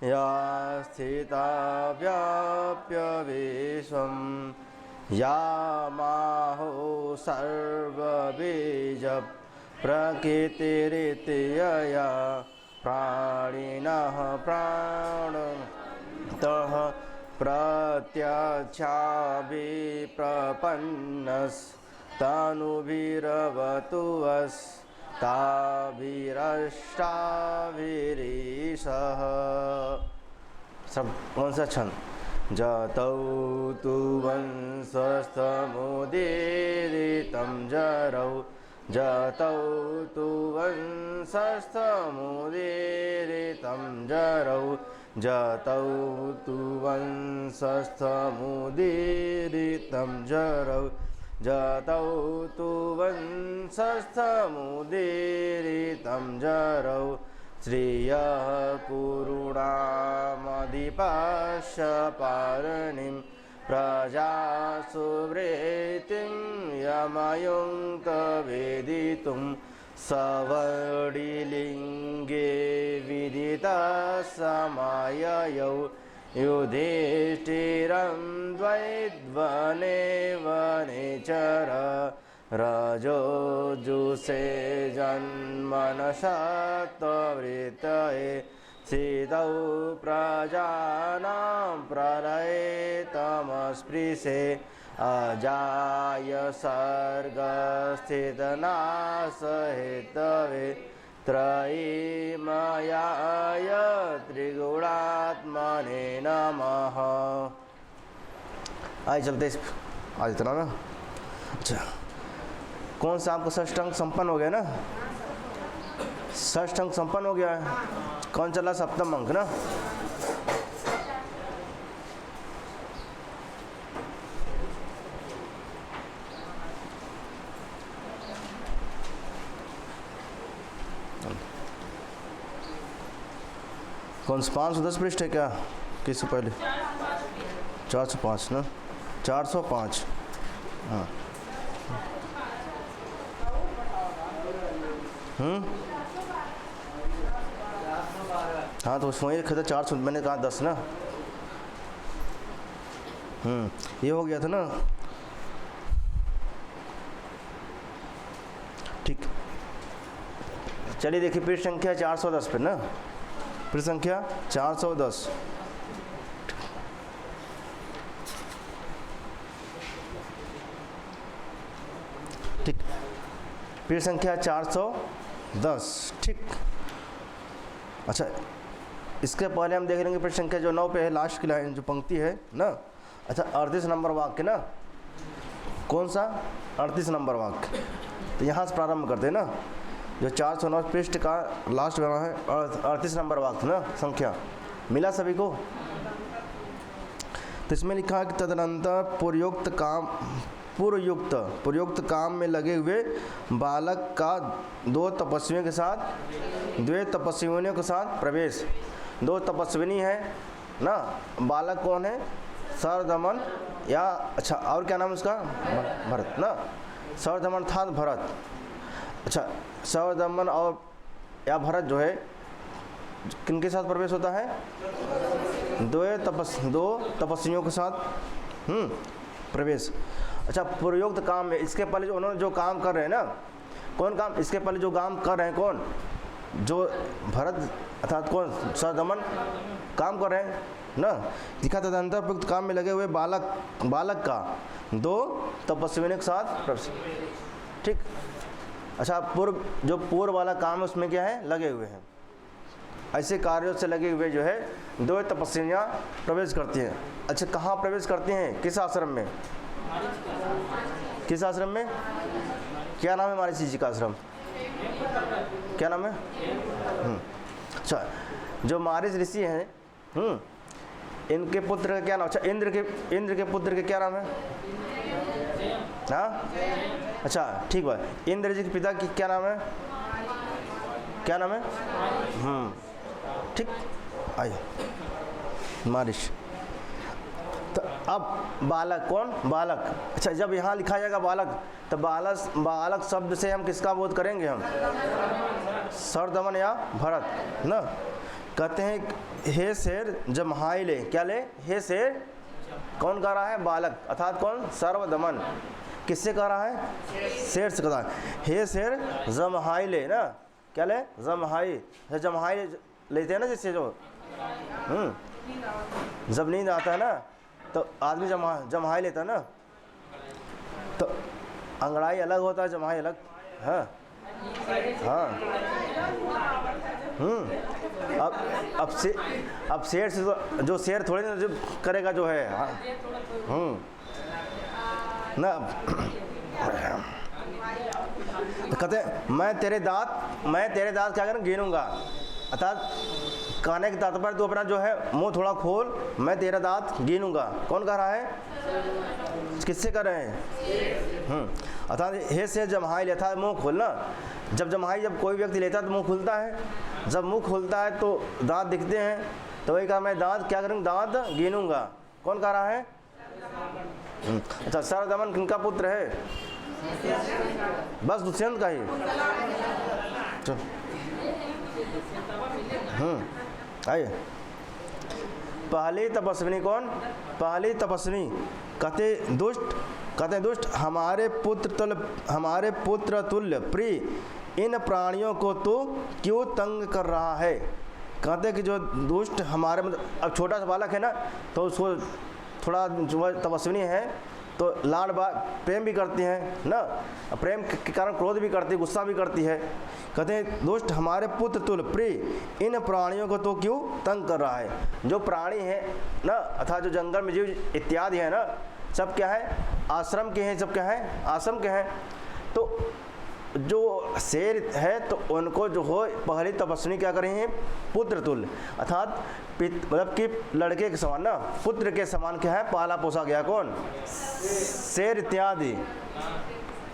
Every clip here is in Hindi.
या स्थिता व्याप्य विश्वं या माहो सर्वबीज प्रकृतिरिति यया प्राणिनः प्राणतः प्रत्यक्षाभिप्रपन्नस्तनुभिरवतु वस्ताभिरष्टाभिरीशः। सब कौन सा छंद? जतौ तु वंशस्तमुदीरितं जरौ जतौ तु वंशस्तमुदीरितं जरौ जतौ तु वंशस्तमुदीरितं जरौ जतौ तु वंशस्तमुदीरितं जरौ श्रियः कुरुणामधिपश्य पारणिं प्रजासुवृत्तिं यमयुङ्क्तवेदितुं सवर्णिलिङ्गे विदितसमययौ युधिष्ठिरं द्वैध्वने वनेचर रजोजुषे जन्मनशत्ववृत्तये सीतौ प्रजानां प्रलये तमस्पृशे अजाय सर्गस्थितनाशहेतवे त्रयीमयाय त्रिगुणात्मने नमः। आइए चलते आज इतना ना। अच्छा, कौन सा आपका षष्ठांग संपन्न हो गया ना? षष्ठांग संपन्न हो गया है। कौन चला? सप्तम अंक ना। कौन सा 510 पृष्ठ है क्या? किससे पहले? 405 ना। 405। हाँ हाँ, तो उसमें लिखा था 400, मैंने कहा 10 ना। ये हो गया था ना। ठीक, चलिए देखिए पृष्ठ संख्या 410 पे ना। पृष्ठ संख्या 410। ठीक, पृष्ठ संख्या 410। ठीक, अच्छा, इसके पहले हम देख लेंगे पृष्ठ संख्या जो 9 पे है, लास्ट की लाइन जो पंक्ति है ना। अच्छा, 38 नंबर वाक्य ना। कौन सा? 38 नंबर वाक्य। तो यहाँ से प्रारंभ करते हैं ना। जो 409 पृष्ठ का लास्ट बना है 38 नंबर वाक्य ना। संख्या मिला सभी को? तो इसमें लिखा है कि तदनंतर पूर्वयुक्त काम में लगे हुए बालक का दो तपस्वियों के साथ प्रवेश। दो तपस्विनी है ना। बालक कौन है? सरदमन या अच्छा, और क्या नाम है उसका? भरत ना। सरदमन था भरत। अच्छा, सरदमन और या भरत जो है किनके साथ प्रवेश होता है? दो तपस्वियों के साथ प्रवेश। अच्छा, पूर्वोक्त काम में इसके पहले जो उन्होंने जो काम कर रहे हैं ना, कौन काम? इसके पहले जो काम कर रहे हैं कौन? जो भरत अर्थात कौन? सरदमन काम कर रहे हैं ना। दिखा तदनंतर पूर्वोक्त काम में लगे हुए बालक का दो तपस्वियों के साथ प्रवेश। ठीक, अच्छा, पूर्व वाला काम है उसमें क्या है? लगे हुए हैं। ऐसे कार्यों से लगे हुए जो है दो तपस्वियाँ प्रवेश करती हैं। अच्छा, कहाँ प्रवेश करती हैं? किस आश्रम में? किस आश्रम में? क्या नाम है महर्षि जी का आश्रम? क्या नाम है? अच्छा, जो महर्षि ऋषि हैं इनके पुत्र का क्या नाम? अच्छा, इंद्र के पुत्र के क्या नाम है? हाँ, अच्छा, ठीक बात। इंद्र जी के पिता की क्या नाम है? क्या नाम है? ठीक, आइए महर्षि। तो अब बालक कौन? बालक। अच्छा, जब यहाँ लिखा जाएगा बालक, तो बालक शब्द से हम किसका बोध करेंगे? हम सरदमन या भरत ना। कहते हैं हे शेर जम्हाई ले, क्या ले? हे शेर, कौन कह रहा है? बालक, अर्थात कौन? सर्वदमन। किससे कह रहा है? शेर से कह रहा है। हे शेर जम्हाई ले ना, क्या ले? जम्हाई। जम्हाई लेते हैं ना जिससे जो जब नींद आता है ना तो आदमी जम्हाई लेता है ना, तो अंगड़ाई अलग होता है, जम्हाई अलग। हाँ हाँ। अब शेर से तो जो शेर थोड़ी ना जो करेगा जो है। हाँ ना। तो कहते मैं तेरे दांत क्या करूँ? गिनूंगा। अर्थात कहने के तात्पर्य तो अपना जो है मुंह थोड़ा खोल, मैं तेरा दांत गिनूंगा। कौन कह रहा है? किससे कर रहे हैं? अर्थात हे से जम्हाई लेता है, मुंह खोलना। जब कोई व्यक्ति लेता है तो मुंह खुलता है, जब मुंह खुलता है तो दांत दिखते हैं, तो वही कहा मैं दांत क्या करूँगा? दांत गिनूंगा। कौन कह रहा है? अच्छा, सरदमन किनका पुत्र है? बस दुष्यंत का ही। आइए, पहली तपस्विनी कौन? पहली तपस्विनी कहते दुष्ट हमारे पुत्र तुल्य प्रिय इन प्राणियों को तो क्यों तंग कर रहा है? कहते कि जो दुष्ट हमारे, मतलब अब छोटा सा बालक है ना, तो उसको थोड़ा जो तपस्विनी है तो लाड प्रेम भी करती हैं ना, प्रेम के कारण क्रोध भी करती है, गुस्सा भी करती है। कहते हैं दुष्ट हमारे पुत्र तुल्य प्रिय इन प्राणियों को तो क्यों तंग कर रहा है? जो प्राणी है ना, अर्थात जो जंगल में जीव इत्यादि है ना, सब क्या है? आश्रम के हैं, सब क्या है? आश्रम के हैं। तो जो शेर है तो उनको जो हो पहली तपस्विनी क्या कर रही हैं? पुत्र तुल्य, अर्थात मतलब कि लड़के के समान ना, पुत्र के समान क्या है? पाला पोसा गया। कौन? शेर इत्यादि।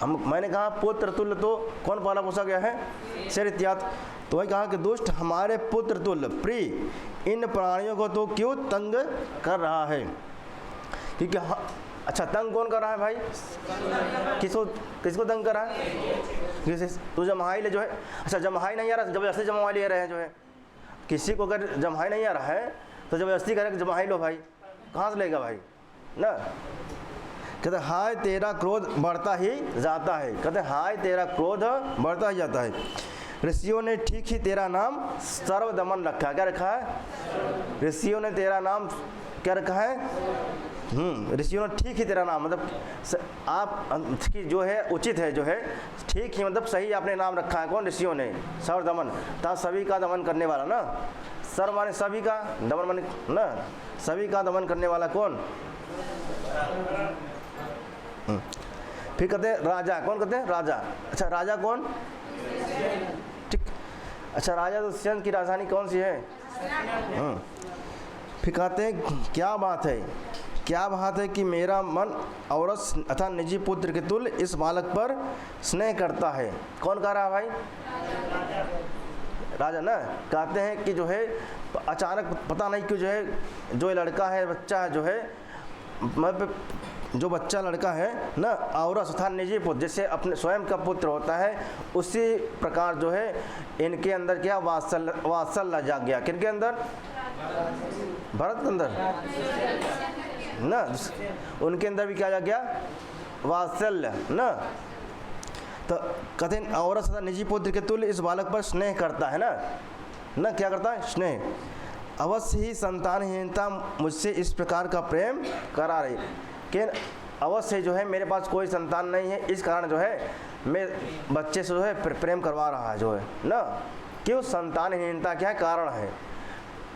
मैंने कहा पुत्र तुल्य, तो कौन पाला पोसा गया है? शेर इत्यादि। तो वही कहा कि दुष्ट हमारे पुत्र तुल्य प्रिय इन प्राणियों को तो क्यों तंग कर रहा है? क्योंकि अच्छा, तंग कौन कर रहा है भाई? किसको तंग कर रहा है? तो जम्हाई ले जो है, अच्छा जम्हाई नहीं आ रहा, जबरदस्ती जम्हाई ले रहे हैं जो है। किसी को अगर जम्हाई नहीं आ रहा है तो जबरदस्ती करे कि जम्हाई लो भाई, कहाँ से लेगा भाई ना? कहते हाय तेरा क्रोध बढ़ता ही जाता है। कहते हाय तेरा क्रोध बढ़ता ही जाता है। ऋषियों ने ठीक ही तेरा नाम सर्वदमन रखा है। क्या रखा है? ऋषियों ने तेरा नाम क्या रखा है? ऋषियों ने ठीक ही तेरा नाम, मतलब आप की जो है उचित है, जो है ठीक ही, मतलब सही आपने नाम रखा है। कौन? ऋषियों ने। सर्वदमन था सभी का दमन करने वाला ना, सर्व माने सभी का, दमन माने ना सभी का दमन करने वाला। कौन? फिर कहते हैं राजा। कौन कहते हैं? राजा। अच्छा, राजा कौन? ठीक। अच्छा, राजा दुष्यंत की राजधानी कौन सी है? फिर कहते हैं क्या बात है कि मेरा मन औरस अर्थात निजी पुत्र के तुल्य इस बालक पर स्नेह करता है। कौन कह रहा है भाई? राजा ना। कहते हैं कि जो है अचानक पता नहीं क्यों जो है जो लड़का है, बच्चा है जो है, मतलब जो बच्चा लड़का है ना, औरस अर्थात निजी पुत्र, जैसे अपने स्वयं का पुत्र होता है, उसी प्रकार जो है इनके अंदर क्या वात्सल्य जाग गया। किनके अंदर? भरत के अंदर ना, उनके अंदर भी क्या जाग गया? वात्सल्य ना। तो कहते हैं औरत सदा निजी पुत्र के तुल्य इस बालक पर स्नेह करता है ना, क्या करता है? स्नेह। अवश्य ही संतानहीनता मुझसे इस प्रकार का प्रेम करा रही, कि अवश्य जो है मेरे पास कोई संतान नहीं है, इस कारण जो है मैं बच्चे से जो है प्रेम करवा रहा है जो है ना। क्यों? संतानहीनता क्या है? कारण है।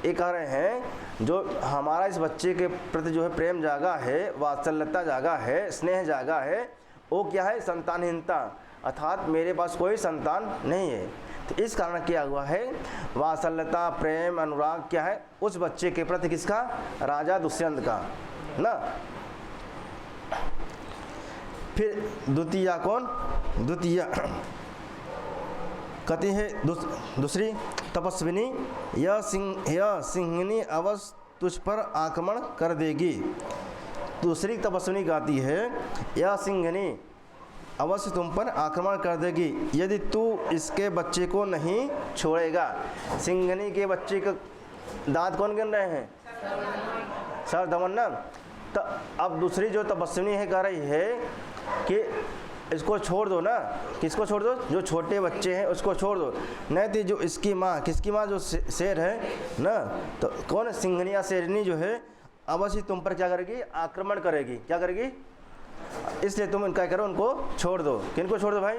ये कह रहे हैं जो हमारा इस बच्चे के प्रति जो है प्रेम जागा है, वात्सल्यता जागा है, स्नेह जागा है, वो क्या है? संतानहीनता, अर्थात मेरे पास कोई संतान नहीं है। तो इस कारण क्या हुआ है? वात्सल्यता, प्रेम, अनुराग क्या है उस बच्चे के प्रति? किसका? राजा दुष्यंत का ना। फिर द्वितीया। कौन? द्वितीया कहती है दूसरी तपस्विनी, यह सिंहनी अवश्य तुझ पर आक्रमण कर देगी। दूसरी तपस्विनी कहती है यह सिंहनी अवश्य तुम पर आक्रमण कर देगी यदि तू इसके बच्चे को नहीं छोड़ेगा। सिंहनी के बच्चे दांत कौन गिन रहे हैं? सर दमन ना। तो अब दूसरी जो तपस्विनी है कह रही है कि इसको छोड़ दो ना। किसको छोड़ दो? जो छोटे बच्चे हैं उसको छोड़ दो। नहीं तो जो इसकी माँ, किसकी माँ? जो शेर है ना, तो कौन? सिंघनिया शेरनी जो है अवश्य तुम पर क्या करेगी? आक्रमण करेगी। क्या करेगी? इसलिए तुम क्या करो? उनको छोड़ दो। किनको छोड़ दो भाई?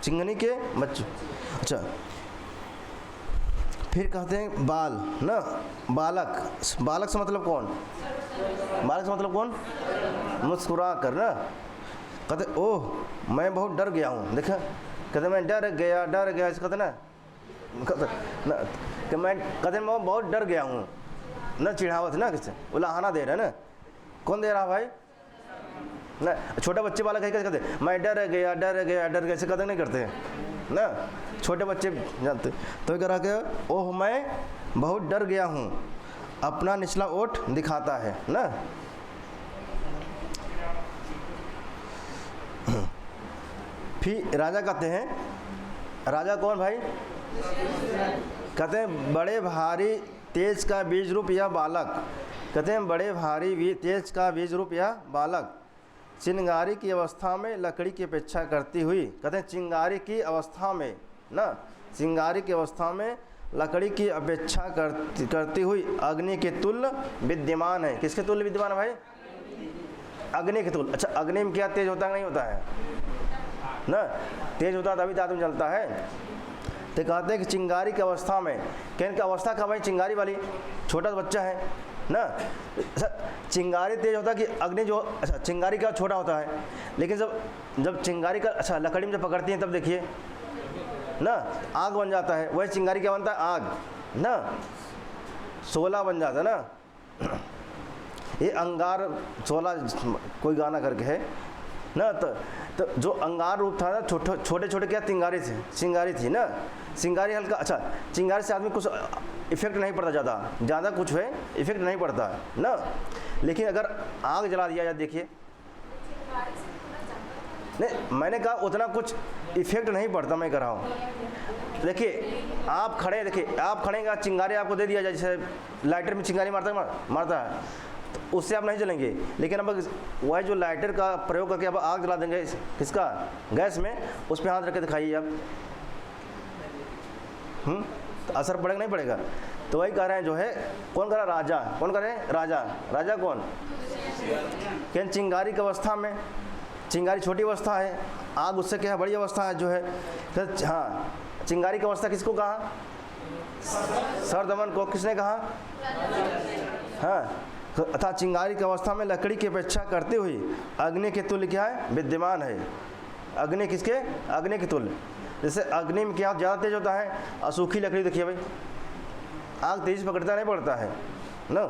सिंघनी के बच्चे। अच्छा, फिर कहते हैं बाल ना, बालक। बालक से मतलब कौन? बालक से मतलब कौन? मुस्कुरा कर ना। कहते ओह मैं बहुत डर गया हूँ। देखा, कहते मैं डर गया ऐसे कहते ना, कि मैं कहते मैं बहुत डर गया हूँ ना, चिढ़ावत ना, किससे उलाहना दे रहा है ना। कौन दे रहा भाई? ना छोटे बच्चे बालक है, कैसे कहते मैं डर गया ऐसे कहते नहीं करते ना, छोटे बच्चे जानते। तो कह रहा कि ओह मैं बहुत डर गया हूँ, अपना निचला ओठ दिखाता है ना। फिर राजा कहते हैं, राजा कौन भाई? कहते हैं बड़े भारी तेज का बीज रूप या बालक। कहते हैं बड़े भारी तेज का बीज रूप या बालक, चिंगारी की अवस्था में लकड़ी की अपेक्षा करती हुई। कहते हैं चिंगारी की अवस्था में ना, चिंगारी की अवस्था में लकड़ी की अपेक्षा करती हुई अग्नि के तुल्य विद्यमान है। किसके तुल्य विद्यमान है भाई? अग्नि के तुल्य। अच्छा, अग्नि में क्या तेज होता है? नहीं होता है ना, तेज होता तभी तो आदमी जलता है। तो कहते हैं कि चिंगारी की अवस्था में, कहने की अवस्था का भाई? चिंगारी वाली, छोटा बच्चा है ना। अच्छा, चिंगारी तेज होता है कि अग्नि जो? अच्छा, चिंगारी का छोटा होता है, लेकिन जब चिंगारी का अच्छा लकड़ी में जब पकड़ती है तब देखिए ना आग बन जाता है। वही चिंगारी क्या बनता है? आग ना, शोला बन जाता है ना। ये अंगार शोला कोई गाना करके है ना। तो जो अंगार रूप था ना, छोटे छोटे क्या चिंगारी थे, चिंगारी थी ना। चिंगारी हल्का, अच्छा चिंगारी से आदमी कुछ इफेक्ट नहीं पड़ता, ज़्यादा कुछ है इफेक्ट नहीं पड़ता ना। लेकिन अगर आग जला दिया जाए, देखिए नहीं, मैंने कहा उतना कुछ इफेक्ट नहीं पड़ता, मैं कह रहा हूँ। देखिए आप खड़े, देखिए आप खड़ेगा, चिंगारी आपको दे दिया जाए, जैसे लाइटर में चिंगारी मारता है, तो उससे आप नहीं जलेंगे। लेकिन अब वह जो लाइटर का प्रयोग करके अब आग जला देंगे, किसका? गैस में, उस पर हाथ रख के दिखाइए आप, तो असर पड़ेगा नहीं पड़ेगा? तो वही कह रहे हैं जो है, कौन कर रहा? राजा। कौन कर रहे हैं? राजा। राजा कौन? क्या? चिंगारी की अवस्था में, चिंगारी छोटी अवस्था है, आग उससे क्या है? बड़ी अवस्था है जो है। हाँ, चिंगारी की अवस्था किसको कहा? सर दमन को। किसने कहा? हाँ, अतः चिंगारी की अवस्था में लकड़ी की अपेक्षा करते हुए अग्नि के तुल्य क्या है? विद्यमान है। अग्नि किसके? अग्नि के तुल्य। जैसे अग्नि में क्या ज़्यादा तेज होता है? असूखी लकड़ी। देखिए भाई, आग तेज पकड़ता नहीं पड़ता है ना।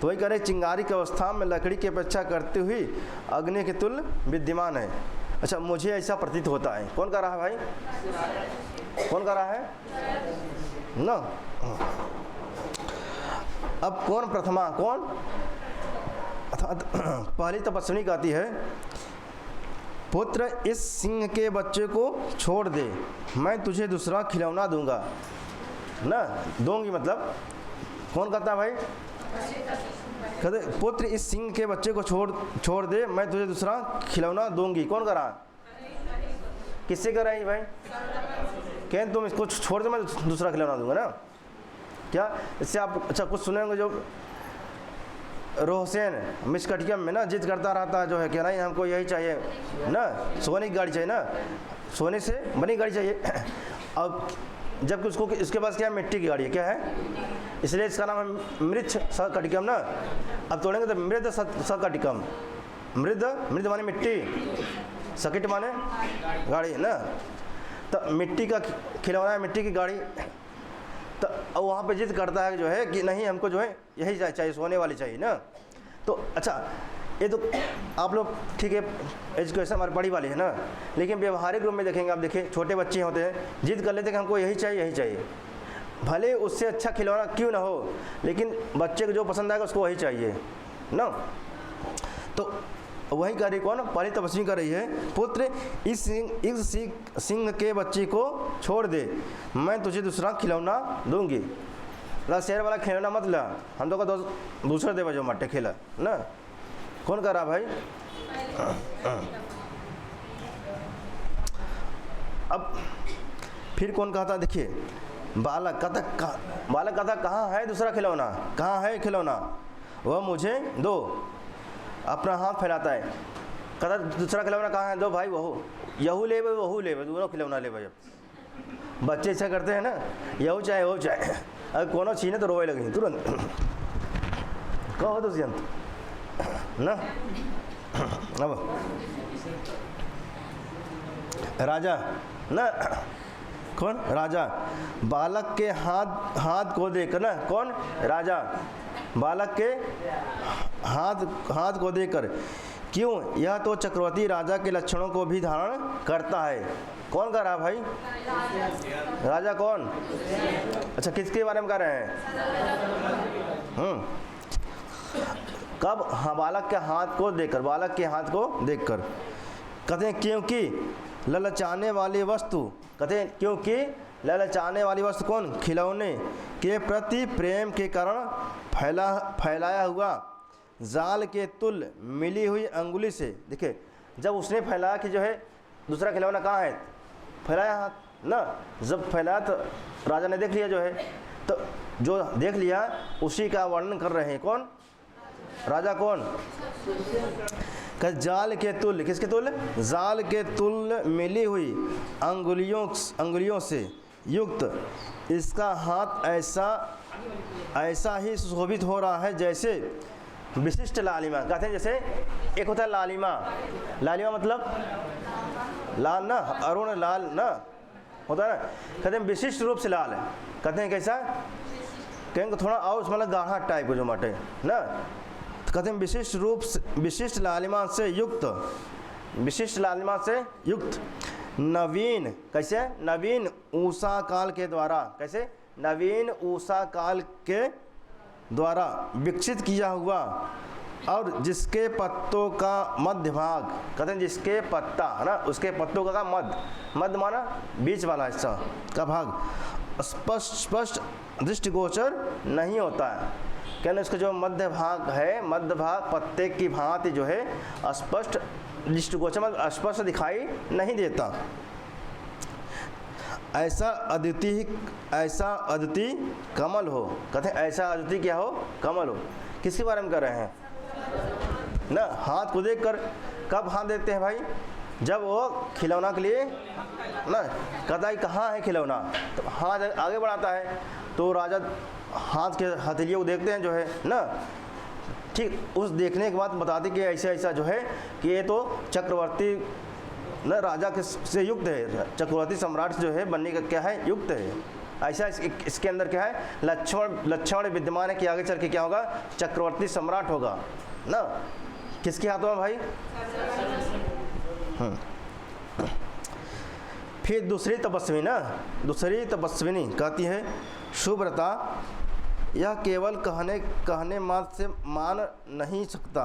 तो वही कह रहे चिंगारी की अवस्था में लकड़ी की अपेक्षा करते हुए अग्नि के तुल्य विद्यमान है। अच्छा, मुझे ऐसा प्रतीत होता है। कौन कह रहा है भाई? कौन कह रहा है ना? अब कौन प्रथमा? कौन? पहली तपस्विनी कहती है, पुत्र इस सिंह के बच्चे को छोड़ दे, मैं तुझे दूसरा खिलौना दूंगा ना। दूंगी मतलब कौन कहता है भाई? कहते पुत्र इस सिंह के बच्चे को छोड़ दे, मैं तुझे दूसरा खिलौना दूंगी। कौन कर रहा? किससे कर रही भाई? कह तुम इसको छोड़ दे, मैं दूसरा खिलौना दूंगा ना। क्या इससे आप अच्छा कुछ सुनेंगे? जो रोहसेन मिसकटियम में ना जिद करता रहता है जो है कि नहीं हमको यही चाहिए ना, सोने की गाड़ी चाहिए ना, सोने से बनी गाड़ी चाहिए। अब जबकि उसको इसके पास क्या है? मिट्टी की गाड़ी है। क्या है? इसलिए इसका नाम है मृद सकटिकम ना। अब तोड़ेंगे तो मृद सकटिकम। मृद माने मिट्टी, सकिट माने गाड़ी ना। तो मिट्टी का खिलौना है, मिट्टी की गाड़ी। तो वहाँ पे जिद करता है जो है कि नहीं हमको जो है यही चाहिए, सोने वाली चाहिए ना। तो अच्छा, ये तो आप लोग ठीक है, एजुकेशन हमारी बड़ी वाली है ना, लेकिन व्यवहारिक रूप में देखेंगे आप, देखिए छोटे बच्चे होते हैं जिद कर लेते हैं कि हमको यही चाहिए यही चाहिए। भले उससे अच्छा खिलौना क्यों ना हो, लेकिन बच्चे को जो पसंद आएगा उसको वही चाहिए ना। तो वही कर रही, कौन? पहली तपस्वी कर रही है, पुत्र इस सिंह के बच्चे को छोड़ दे, मैं तुझे दूसरा खिलौना दूंगी। शेर वाला खिलौना मत ला, हम तो का दूसरा देवा जो मट्टे खेला ना। कौन कर रहा भाई? अब फिर कौन कहता, देखिए बालक कहता कहाँ है दूसरा खिलौना, कहाँ है खिलौना, वह मुझे दो। अपना हाथ फैलाता है, कहता दूसरा खिलौना कहाँ है, दो भाई, यहू ले वहू ले, दोनों खिलौना ले। जब बच्चे ऐसा करते हैं ना, यहू चाहे वहू चाहे, अगर कोनो छीने तो रोए लगे तुरंत। कहो तो ना। अब राजा ना, कौन? राजा बालक के हाथ को देकर ना, कौन? राजा बालक के हाथ को देकर, क्यों? यह तो चक्रवर्ती राजा के लक्षणों को भी धारण करता है। कौन कर रहा भाई? राजा कौन? अच्छा, किसके बारे में कर रहे हैं? कब? हाँ, बालक के हाथ को देखकर, बालक के हाथ को देखकर। कहते हैं क्योंकि ललचाने वाली वस्तु, कहते हैं क्योंकि ललचाने वाली वस्तु, कौन? खिलौने के प्रति प्रेम के कारण फैलाया हुआ जाल के तुल्य मिली हुई अंगुली से। देखिए, जब उसने फैलाया कि जो है दूसरा खिलौना कहाँ है, फैलाया हाथ ना, जब फैलाया तो राजा ने देख लिया जो है, तो जो देख लिया उसी का वर्णन कर रहे हैं। कौन? राजा। कौन? जाल के तुल्य, किसके तुल्य? जाल के तुल्य मिली हुई अंगुलियों से युक्त इसका हाथ ऐसा ही सुशोभित हो रहा है जैसे विशिष्ट लालिमा। कहते हैं जैसे एक होता है लालिमा, लालिमा मतलब लाल ना, अरुण लाल ना होता है ना, कहते हैं विशिष्ट रूप से लाल है। कहते हैं कैसा? कहेंगे थोड़ा और मतलब गाढ़ा टाइप का जो मटे ना, तो कहते हैं विशिष्ट लालिमा से युक्त, विशिष्ट लालिमा से युक्त नवीन, कैसे? नवीन ऊषा काल के द्वारा, कैसे? नवीन ऊषा काल के द्वारा विकसित किया हुआ, और जिसके पत्तों का मध्य भाग, कहते हैं जिसके पत्ता है ना, उसके पत्तों का मध्य माना बीच वाला हिस्सा का भाग स्पष्ट दृष्टिगोचर नहीं होता है। कहने उसका जो मध्य भाग है, मध्य भाग पत्ते की भांति जो है स्पष्ट दृष्टिगोचर मतलब स्पष्ट दिखाई नहीं देता। ऐसा अद्वितीय कमल हो, कहते हैं ऐसा अद्वितीय क्या हो? कमल हो। किसके बारे में कर रहे हैं ना? हाथ को देख कर। कब हाथ देते हैं भाई? जब वो खिलौना के लिए ना, कहता है कहाँ है खिलौना, तो हाथ आगे बढ़ाता है, तो राजा हाथ के हथेलिए को देखते हैं जो है ना, ठीक उस देखने के बाद बताते कि ऐसा ऐसा जो है कि ये तो चक्रवर्ती न राजा के से युक्त है, चक्रवर्ती सम्राट जो है बनने का क्या है? युक्त है। ऐसा इसके अंदर क्या है? लक्षण विद्यमान है कि आगे चल के क्या होगा? चक्रवर्ती सम्राट होगा ना। किसके हाथों में भाई? फिर दूसरी तपस्विनी कहती है सुव्रता, यह केवल कहने मात्र से मान नहीं सकता।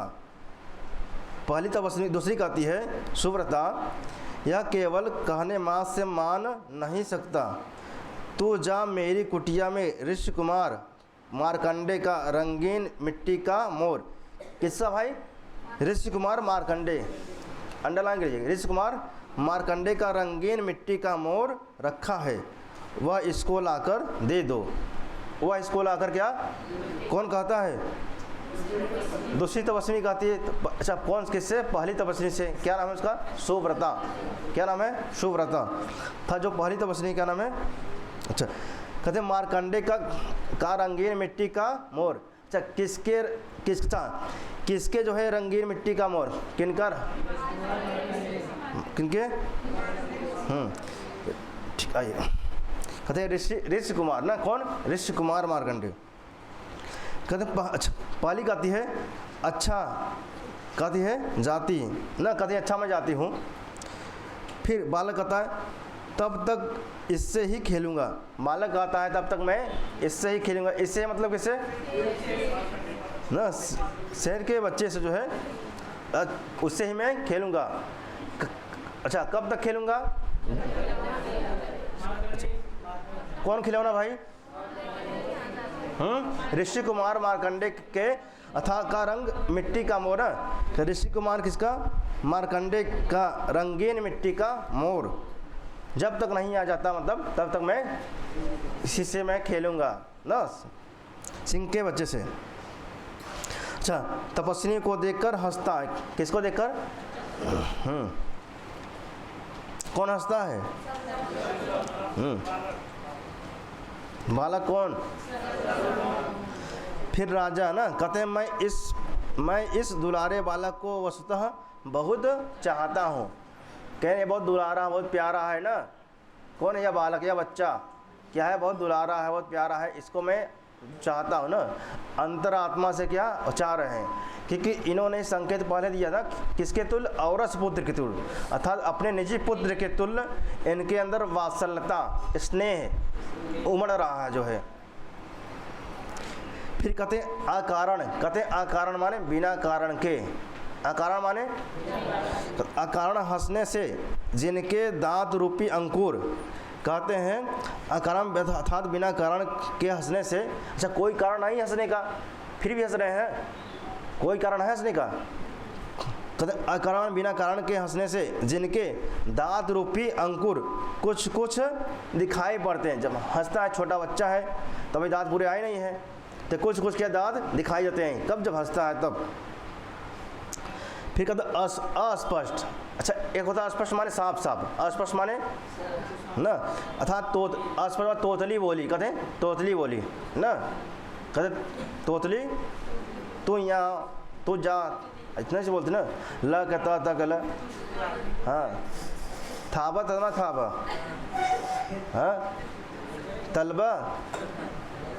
पहली तपस्विनी दूसरी कहती है सुव्रता, यह केवल कहने मात्र से मान नहीं सकता। तू जा मेरी कुटिया में ऋषि कुमार मार्कंडे का रंगीन मिट्टी का मोर। किसका भाई? ऋषि कुमार मार्कंडे, अंडरलाइन कीजिए, ऋषि कुमार मार्कंडे का रंगीन मिट्टी का मोर रखा है, वह इसको लाकर दे दो। वह इसको लाकर क्या? कौन कहता है? दूसरी तपस्विनी कहती है। अच्छा, कौन किससे? पहली तपस्विनी से। क्या नाम है उसका? सुव्रता। क्या नाम है? सुव्रता था जो पहली तपस्विनी। क्या नाम है? अच्छा, कहते हैं मार्कंडे का रंगीन मिट्टी का मोर। अच्छा, किसके जो है रंगीन मिट्टी का मोर? किनकर? किनके? ठीक, आइए। कहते हैं ऋषि कुमार ना, कौन? ऋषि कुमार मार्कंडे। कहते हैं अच्छा, पहली कहती है अच्छा, कहती है जाती ना, कहती है अच्छा मैं जाती हूँ। फिर बालक कहता है तब तक इससे ही खेलूँगा। बालक कहता है तब तक मैं इससे ही खेलूँगा। इससे मतलब किससे ना? शेर के बच्चे से जो है उससे ही मैं खेलूँगा। अच्छा, कब तक खेलूँगा? अच्छा, कौन खिलौना भाई? ऋषि कुमार मार्कंडे के अथा का रंग मिट्टी का मोर। तो ऋषि कुमार किसका? मार्कंडे का रंगीन मिट्टी का मोर जब तक नहीं आ जाता, मतलब तब तक मैं इसी से मैं खेलूँगा ना, सिंह के बच्चे से। अच्छा, तपस्विनी को देखकर हंसता है। किसको देखकर? कौन हंसता है? बालक कौन? फिर राजा ना कहते हैं मैं इस दुलारे बालक को वस्तुतः बहुत चाहता हूँ। कह रहे बहुत दुलारा, बहुत प्यारा है ना। कौन है यह बालक, यह बच्चा क्या है? बहुत दुलारा है, बहुत प्यारा है, इसको मैं चाहता हूँ ना। अंतरात्मा से क्या चाह रहे हैं? क्योंकि इन्होंने संकेत पहले दिया था किसके तुल्य? औरस पुत्र के तुल्य, अर्थात अपने निजी पुत्र के तुल्य इनके अंदर वात्सल्यता, स्नेह उमड़ रहा है जो है। फिर कहते अकारण, कहते अकारण माने बिना कारण के। अकारण माने तो अकारण हंसने से जिनके दांत रूपी अंकुर, कहते हैं अकारण अर्थात बिना कारण के हंसने से। अच्छा, कोई कारण नहीं हंसने का, फिर भी हंस रहे हैं, कोई कारण है हंसने का? कहते अकारण बिना कारण के हंसने से जिनके दांत रूपी अंकुर कुछ कुछ दिखाई पड़ते हैं। जब हंसता है छोटा बच्चा है तभी दांत पूरे आए नहीं हैं, तो कुछ कुछ के दांत दिखाई देते हैं। कब? जब हंसता है तब। फिर कहते अस्पष्ट। अच्छा, एक होता है अस्पष्ट माने साफ साफ, अस्पष्ट माने ना अर्थात अस्पष्ट तोतली बोली, कहते हैं तोतली बोली ना। कहते तोतली तू यहाँ तू जा, इतने से बोलते ना। ल कहता तक ल, हाँ थाबा तना थाबा, हाँ तलबा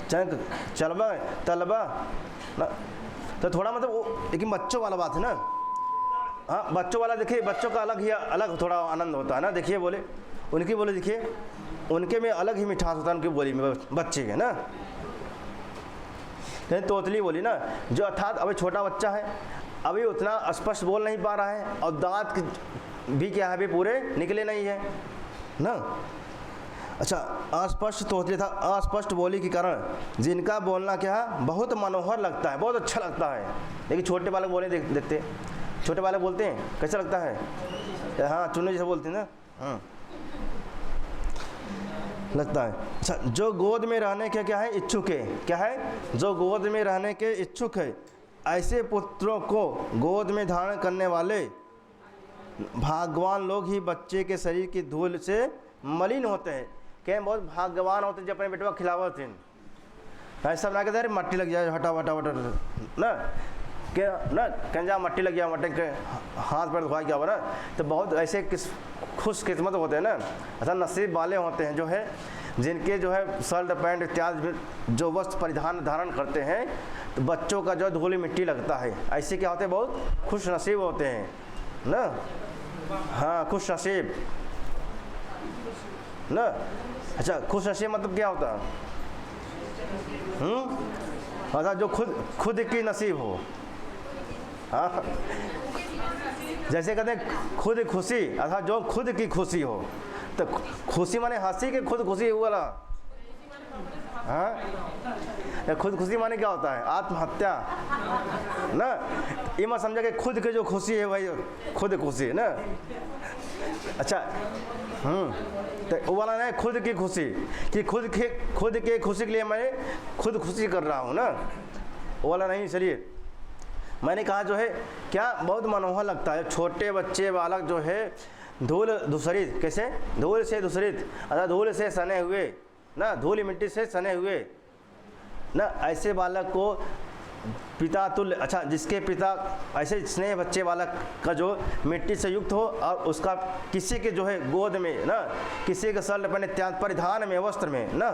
चलबा तलबा ना। तो थोड़ा मतलब वो, लेकिन बच्चों वाला बात है ना। हाँ, बच्चों वाला देखिए, बच्चों का अलग थोड़ा आनंद होता है ना। देखिए बोले, उनकी बोले देखिए, उनके में अलग ही मिठास होता है उनकी बोली में, बच्चे के ना। तोतली बोली ना, जो अर्थात अभी छोटा बच्चा है, अभी उतना स्पष्ट बोल नहीं पा रहा है, और दांत भी क्या है, अभी पूरे निकले नहीं है ना। अच्छा, अस्पष्ट तोतली था, अस्पष्ट बोली के कारण जिनका बोलना क्या है, बहुत मनोहर लगता है, बहुत अच्छा लगता है। लेकिन छोटे वाले बोले देखते, छोटे वाले बोलते हैं कैसा लगता है? हाँ, चुन्नी जैसे बोलते हैं ना, लगता है। अच्छा, जो गोद में रहने के क्या है, इच्छुक है, क्या है? जो गोद में रहने के इच्छुक है, ऐसे पुत्रों को गोद में धारण करने वाले भाग्यवान लोग ही बच्चे के शरीर की धूल से मलिन होते हैं। क्या बहुत भाग्यवान होते हैं जो अपने बेटवा खिलावत हैं। ऐसा बना के मट्टी लग जाए, हटा हटा हटा ना, क्या ना कंजा मट्टी लग गया, मट्टी के हाथ पैर धोआ क्या हुआ ना। तो बहुत ऐसे खुश किस्मत होते हैं ना, ऐसा नसीब वाले होते हैं जो है, जिनके जो है शर्ट पैंट इत्यादि जो वस्त्र परिधान धारण करते हैं, तो बच्चों का जो धूली मिट्टी लगता है। ऐसे क्या होते हैं, बहुत खुश नसीब होते हैं ना। हाँ, खुश नसीब ना। अच्छा, खुश नसीब मतलब क्या होता है? अर्थात जो खुद की नसीब हो। हाँ, जैसे कहते हैं खुद खुशी, अर्थात जो खुद की खुशी हो। तो खुशी माने हंसी के खुद खुशी वाला। हाँ, खुद खुशी माने क्या होता है? आत्महत्या ना। ये मत समझा कि खुद के जो खुशी है भाई खुद खुशी है ना। अच्छा, तो वो वाला नहीं, खुद की खुशी कि खुद के खुशी के लिए मैं खुद खुशी कर रहा हूँ ना, वो वाला नहीं। चलिए, मैंने कहा जो है क्या बहुत मनोहर लगता है। छोटे बच्चे बालक जो है धूल दूसरित, कैसे? धूल से दूसरित, अर्थात धूल से सने हुए ना, धूल मिट्टी से सने हुए ना, ऐसे बालक को पिता तुल्य। अच्छा, जिसके पिता ऐसे स्नेह बच्चे बालक का जो मिट्टी से युक्त हो, और उसका किसी के जो है गोद में ना, किसी के शर्ट पहने त्याग परिधान में वस्त्र में ना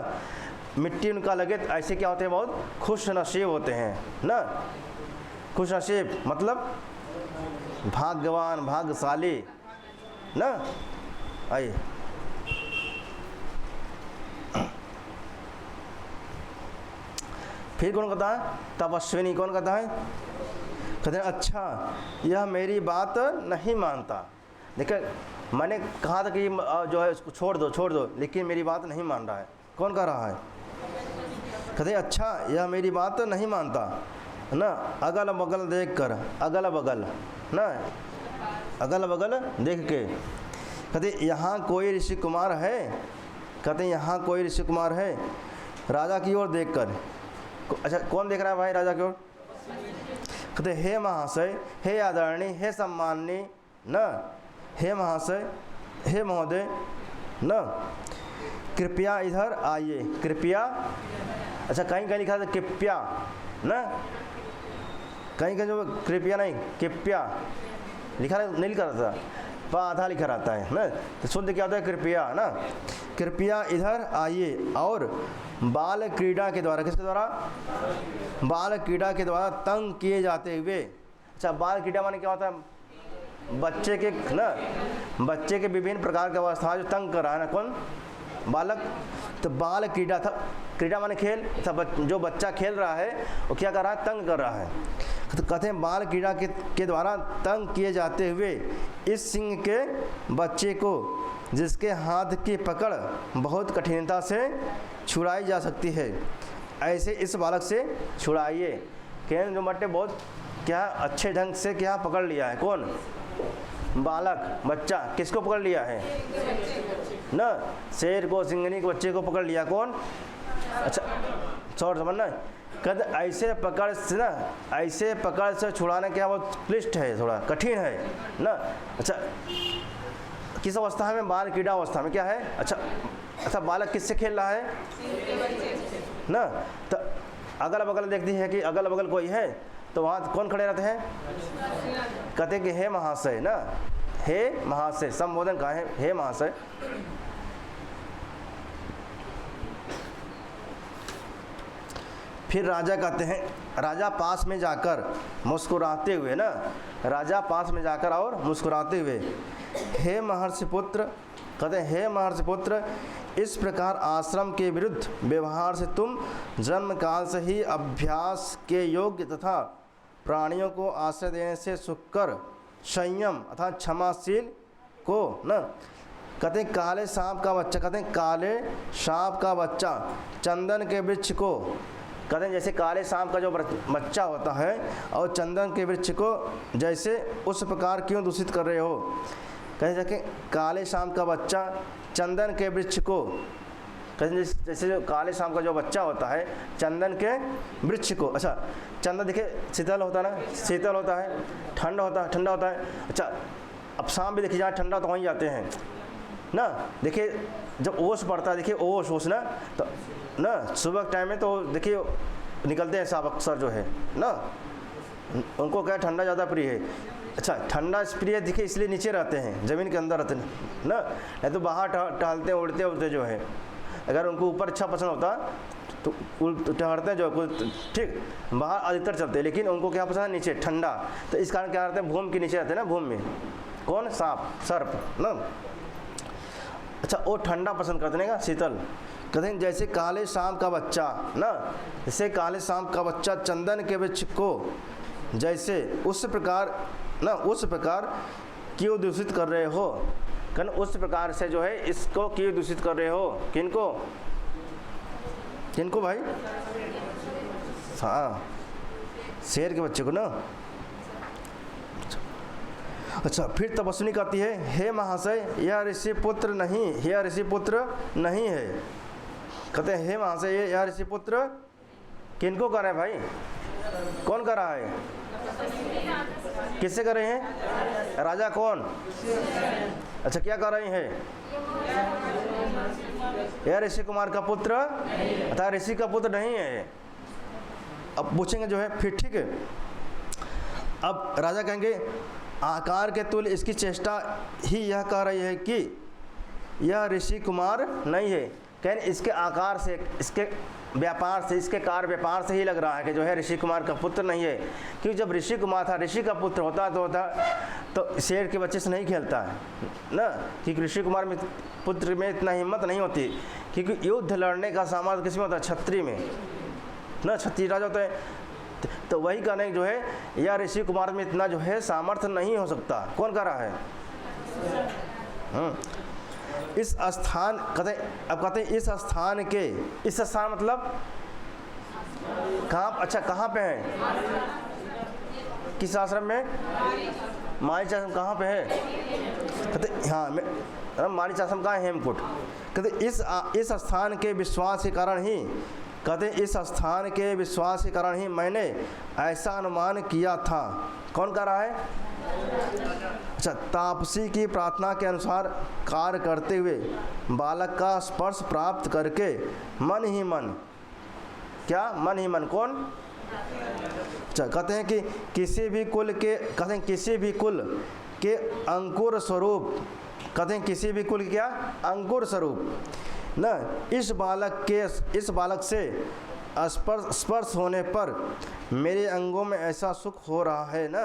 मिट्टी उनका लगे, तो ऐसे क्या होते हैं, बहुत खुश नसीब होते हैं ना। खुश नसीब मतलब भाग्यवान, भाग्यशाली ना। आइए, फिर कौन कहता है? तपस्विनी। कौन कहता है? कहते हैं अच्छा यह मेरी बात नहीं मानता। देखिए मैंने कहा था कि जो है उसको छोड़ दो, लेकिन मेरी बात नहीं मान रहा है। कौन कह रहा है? कहते हैं अच्छा यह मेरी बात नहीं मानता ना, अगल बगल देख कर, अगल बगल ना, अगल बगल देख के। कहते यहाँ कोई ऋषि कुमार है? कहते यहाँ कोई ऋषि कुमार है? राजा की ओर देख कर। अच्छा कौन देख रहा है भाई राजा की ओर? कहते हे महाशय, हे आदरणीय, हे सम्माननीय न, हे महाशय, हे महोदय न, कृपया इधर आइए। कृपया, अच्छा कहीं कहीं लिखा था कृपया न, कहीं कहीं जो कृपया नहीं कृपया लिखा नहीं लिखा रहता, आधा लिखा रहता है ना, तो शुद्ध क्या होता है? कृपया ना। कृपया इधर आइए और बाल क्रीड़ा के द्वारा, किसके द्वारा? बाल क्रीड़ा के द्वारा तंग किए जाते हुए। अच्छा बाल क्रीड़ा माने क्या होता है? बच्चे के ना, बच्चे के विभिन्न प्रकार की अवस्था जो तंग कर रहा है ना, कौन? बालक। तो बाल क्रीड़ा था, क्रीड़ा माने खेल, जो बच्चा खेल रहा है वो क्या कर रहा है? तंग कर रहा है। तो कहते हैं बाल क्रीड़ा के द्वारा तंग किए जाते हुए इस सिंह के बच्चे को, जिसके हाथ की पकड़ बहुत कठिनता से छुड़ाई जा सकती है, ऐसे इस बालक से छुड़ाइए। कहने जो मट्टे बहुत क्या अच्छे ढंग से क्या पकड़ लिया है? कौन? बालक, बच्चा। किसको पकड़ लिया है ना? शेर को, सिंगनी के बच्चे को पकड़ लिया। कौन? अच्छा शॉर्ट समझना। कहते ऐसे पकड़ से ना, ऐसे पकड़ से छुड़ाना क्या बहुत क्लिष्ट है, थोड़ा कठिन है ना। अच्छा किस अवस्था में? बाल क्रीड़ा अवस्था में। क्या है? अच्छा बालक किससे खेल रहा है ना? तो अगल बगल देखती है कि अगल बगल कोई है, तो वहाँ कौन खड़े रहते हैं? कहते कि हे महाशय ना, हे महाशय, संबोधन कहा है हे महाशय। फिर राजा कहते हैं, राजा पास में जाकर मुस्कुराते हुए ना, राजा पास में जाकर और मुस्कुराते हुए, हे महर्षि पुत्र, कहते हैं हे महर्षि पुत्र, इस प्रकार आश्रम के विरुद्ध व्यवहार से तुम जन्म काल से ही अभ्यास के योग्य तथा प्राणियों को आश्रय देने से सुकर, संयम अर्थात क्षमाशील को न। कहते हैं काले सांप का बच्चा, कहते हैं काले सांप का बच्चा चंदन के वृक्ष को, कहते हैं जैसे काले सांप का जो बच्चा होता है और चंदन के वृक्ष को जैसे उस प्रकार क्यों दूषित कर रहे हो? कहते हैं काले सांप का बच्चा चंदन के वृक्ष को, कहते हैं जैसे जो काले सांप का जो बच्चा होता है चंदन के वृक्ष को। अच्छा चंदन देखिए शीतल होता है ना, शीतल होता है, ठंडा होता है। अच्छा अब सांप भी देखिए जहाँ ठंडा तो वहीं जाते हैं ना। देखिए जब ओस पड़ता है, देखिए ओस ना, तो ना सुबह टाइम में तो देखिए निकलते हैं सांप अक्सर जो है ना, उनको क्या ठंडा ज़्यादा प्रिय है। अच्छा ठंडा प्रिय देखिए इसलिए नीचे रहते हैं, ज़मीन के अंदर रहते हैं ना, नहीं तो बाहर टहलते उड़ते जो है। अगर उनको ऊपर अच्छा पसंद होता तो टहलते हैं जो कुछ ठीक, बाहर अधिकतर चलते हैं, लेकिन उनको क्या पसंद है? नीचे ठंडा। तो इस कारण क्या करते हैं? भूमि के नीचे रहते हैं ना, भूमि में। कौन? सांप, सर्प ना। अच्छा वो ठंडा पसंद करते हैं का शीतल। कहते हैं जैसे काले सांप का बच्चा ना, जैसे काले सांप का बच्चा चंदन के वृक्ष को जैसे उस प्रकार ना, उस प्रकार क्यों दूषित कर रहे हो? कन उस प्रकार से जो है इसको क्यों दूषित कर रहे हो? किनको? किनको भाई? हाँ शेर के बच्चे को ना। अच्छा फिर तपस्विनी कहती है हे महाशय यह ऋषि पुत्र नहीं, यह ऋषि पुत्र नहीं है। कहते हैं हे महाशय यह ऋषि पुत्र किनको कर रहे हैं भाई? कौन कर रहा है? किससे कर रहे हैं? राजा कौन? अच्छा क्या कर रहे हैं? यह ऋषि कुमार का पुत्र अथा ऋषि का पुत्र नहीं है। अब पूछेंगे जो है फिर ठीक है। अब राजा कहेंगे आकार के तुल्य इसकी चेष्टा ही यह कह रही है कि यह ऋषि कुमार नहीं है। कहें इसके आकार से, इसके व्यापार से, इसके कार्य व्यापार से ही लग रहा है कि जो है ऋषि कुमार का पुत्र नहीं है। क्योंकि जब ऋषि कुमार था, ऋषि का पुत्र होता तो शेर के बच्चे से नहीं खेलता है ना, क्योंकि ऋषि कुमार में पुत्र में इतना हिम्मत नहीं होती, क्योंकि युद्ध लड़ने का सामर्थ्य किसमें होता है? छत्री में ना। छत्री राजा होता है तो वही कहने जो है या ऋषि कुमार में इतना जो है सामर्थ्य नहीं हो सकता। कौन कह रहा है? इस स्थान कहते, अब कहते हैं इस स्थान के, इस स्थान मतलब कहाँ? अच्छा कहाँ पे है? किस आश्रम में? मारीच आश्रम। कहाँ पे है? कहते हाँ मारीच आश्रम कहाँ है? हेमकुट। कहते इस स्थान के विश्वास के कारण ही, कहते इस स्थान के विश्वास के कारण ही मैंने ऐसा अनुमान किया था। कौन कह रहा है? अच्छा, तापसी की प्रार्थना के अनुसार कार्य करते हुए बालक का स्पर्श प्राप्त करके मन ही मन, क्या मन ही मन? कौन? अच्छा, कहते हैं कि किसी भी कुल के, कहते हैं किसी भी कुल के अंकुर स्वरूप, कहते हैं किसी भी कुल क्या? अंकुर स्वरूप न इस बालक से स्पर्श होने पर मेरे अंगों में ऐसा सुख हो रहा है ना।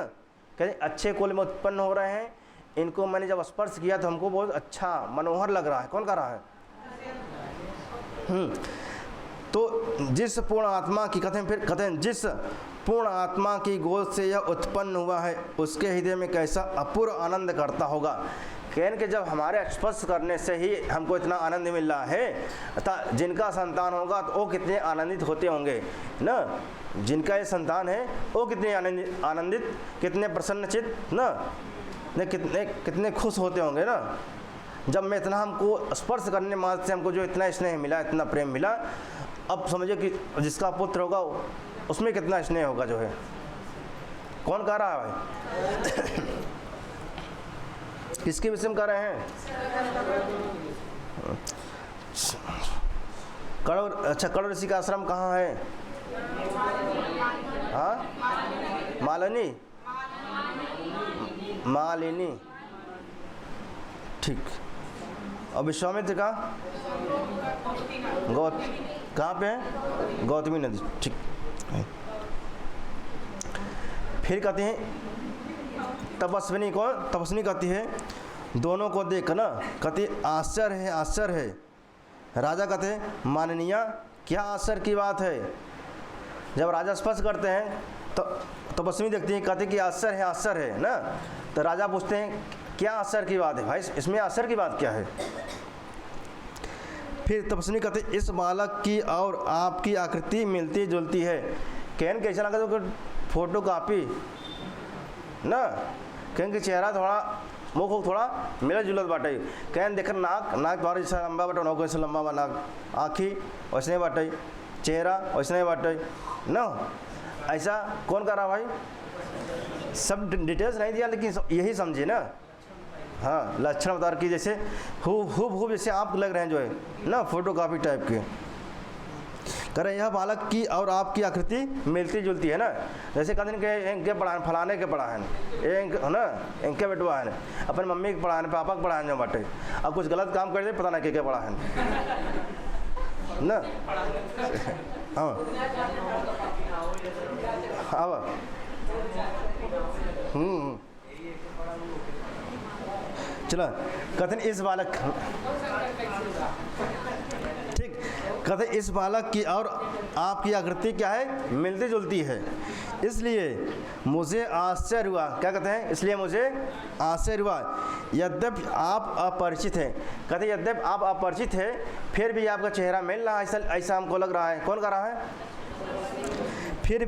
कहते अच्छे कुल में उत्पन्न हो रहे हैं, इनको मैंने जब स्पर्श किया तो हमको बहुत अच्छा मनोहर लग रहा है। कौन कर रहा है? तो जिस पूर्ण आत्मा की, कहते हैं फिर कहते हैं जिस पूर्ण आत्मा की गोद से यह उत्पन्न हुआ है उसके हृदय में कैसा अपूर्व आनंद करता होगा। कहने के जब हमारे स्पर्श करने से ही हमको इतना आनंद मिल रहा है, अतः जिनका संतान होगा तो वो कितने आनंदित होते होंगे ना। जिनका ये संतान है वो कितने आनंदित, कितने प्रसन्नचित्त ना, कितने खुश होते होंगे ना। जब मैं इतना, हमको स्पर्श करने मात्र से हमको जो इतना स्नेह मिला, इतना प्रेम मिला, अब समझिए कि जिसका पुत्र होगा उसमें कितना स्नेह होगा जो है। कौन कह रहा है भाई? किसके विषय में कह रहे हैं? कड़व। अच्छा, कड़व ऋषि का आश्रम कहाँ है? हाँ, मालिनी, मालिनी, ठीक। और विश्वामित्र का कहाँ पे है? गौतमी नदी, ठीक। फिर कहते हैं तपस्विनी को, तपस्विनी कहती है दोनों को देख ना, कहती आश्चर्य है, आश्चर्य है। राजा कहते हैं माननीय क्या आश्चर्य की बात है। जब राजा स्पर्श करते हैं तो तपस्विनी देखती है, कहती कि आश्चर्य है, आश्चर्य है ना। तो राजा पूछते हैं क्या आश्चर्य की बात है भाई, इसमें आश्चर्य की बात क्या है? फिर तपस्विनी कहते इस बालक की और आपकी आकृति मिलती जुलती है। कहन कैसा लगा तो फोटो कापी ना, कहन के चेहरा थोड़ा मुख थोड़ा मिलत जुलत बाटे। कहन देख नाक तुम्हारा जैसा लंबा बाटे, नौक वैसे लंबा बा नाक, आँखी वैसने बाटे, चेहरा वैसने बाटे ना। ऐसा कौन कर रहा भाई? सब डिटेल्स नहीं दिया लेकिन यही समझिए ना। हाँ, लक्षण अवतार की जैसे खूब जैसे आप लग रहे हैं जो है ना, फोटो कापी टाइप के। करें यह बालक की और आपकी आकृति मिलती जुलती है ना। जैसे कहते हैं कि इनके पढ़ा फलाने के पढ़ा है ना, इनके बेटवा है, अपने मम्मी के पढ़ा है, पापा के पढ़ा है जो बाटे। अब कुछ गलत काम कर दे पता नहीं क्या पढ़ा है ना। हाँ अब चलो कहते हैं इस बालक, ठीक, कहते इस बालक की और आपकी आकृति क्या है? मिलती जुलती है। इसलिए मुझे आश्चर्य हुआ। क्या कहते हैं? इसलिए मुझे आश्चर्य हुआ, यद्यपि आप अपरिचित हैं। कहते यद्यपि आप अपरिचित हैं फिर भी आपका चेहरा मिल रहा है, ऐसा हमको लग रहा है। कौन कर रहा है? फिर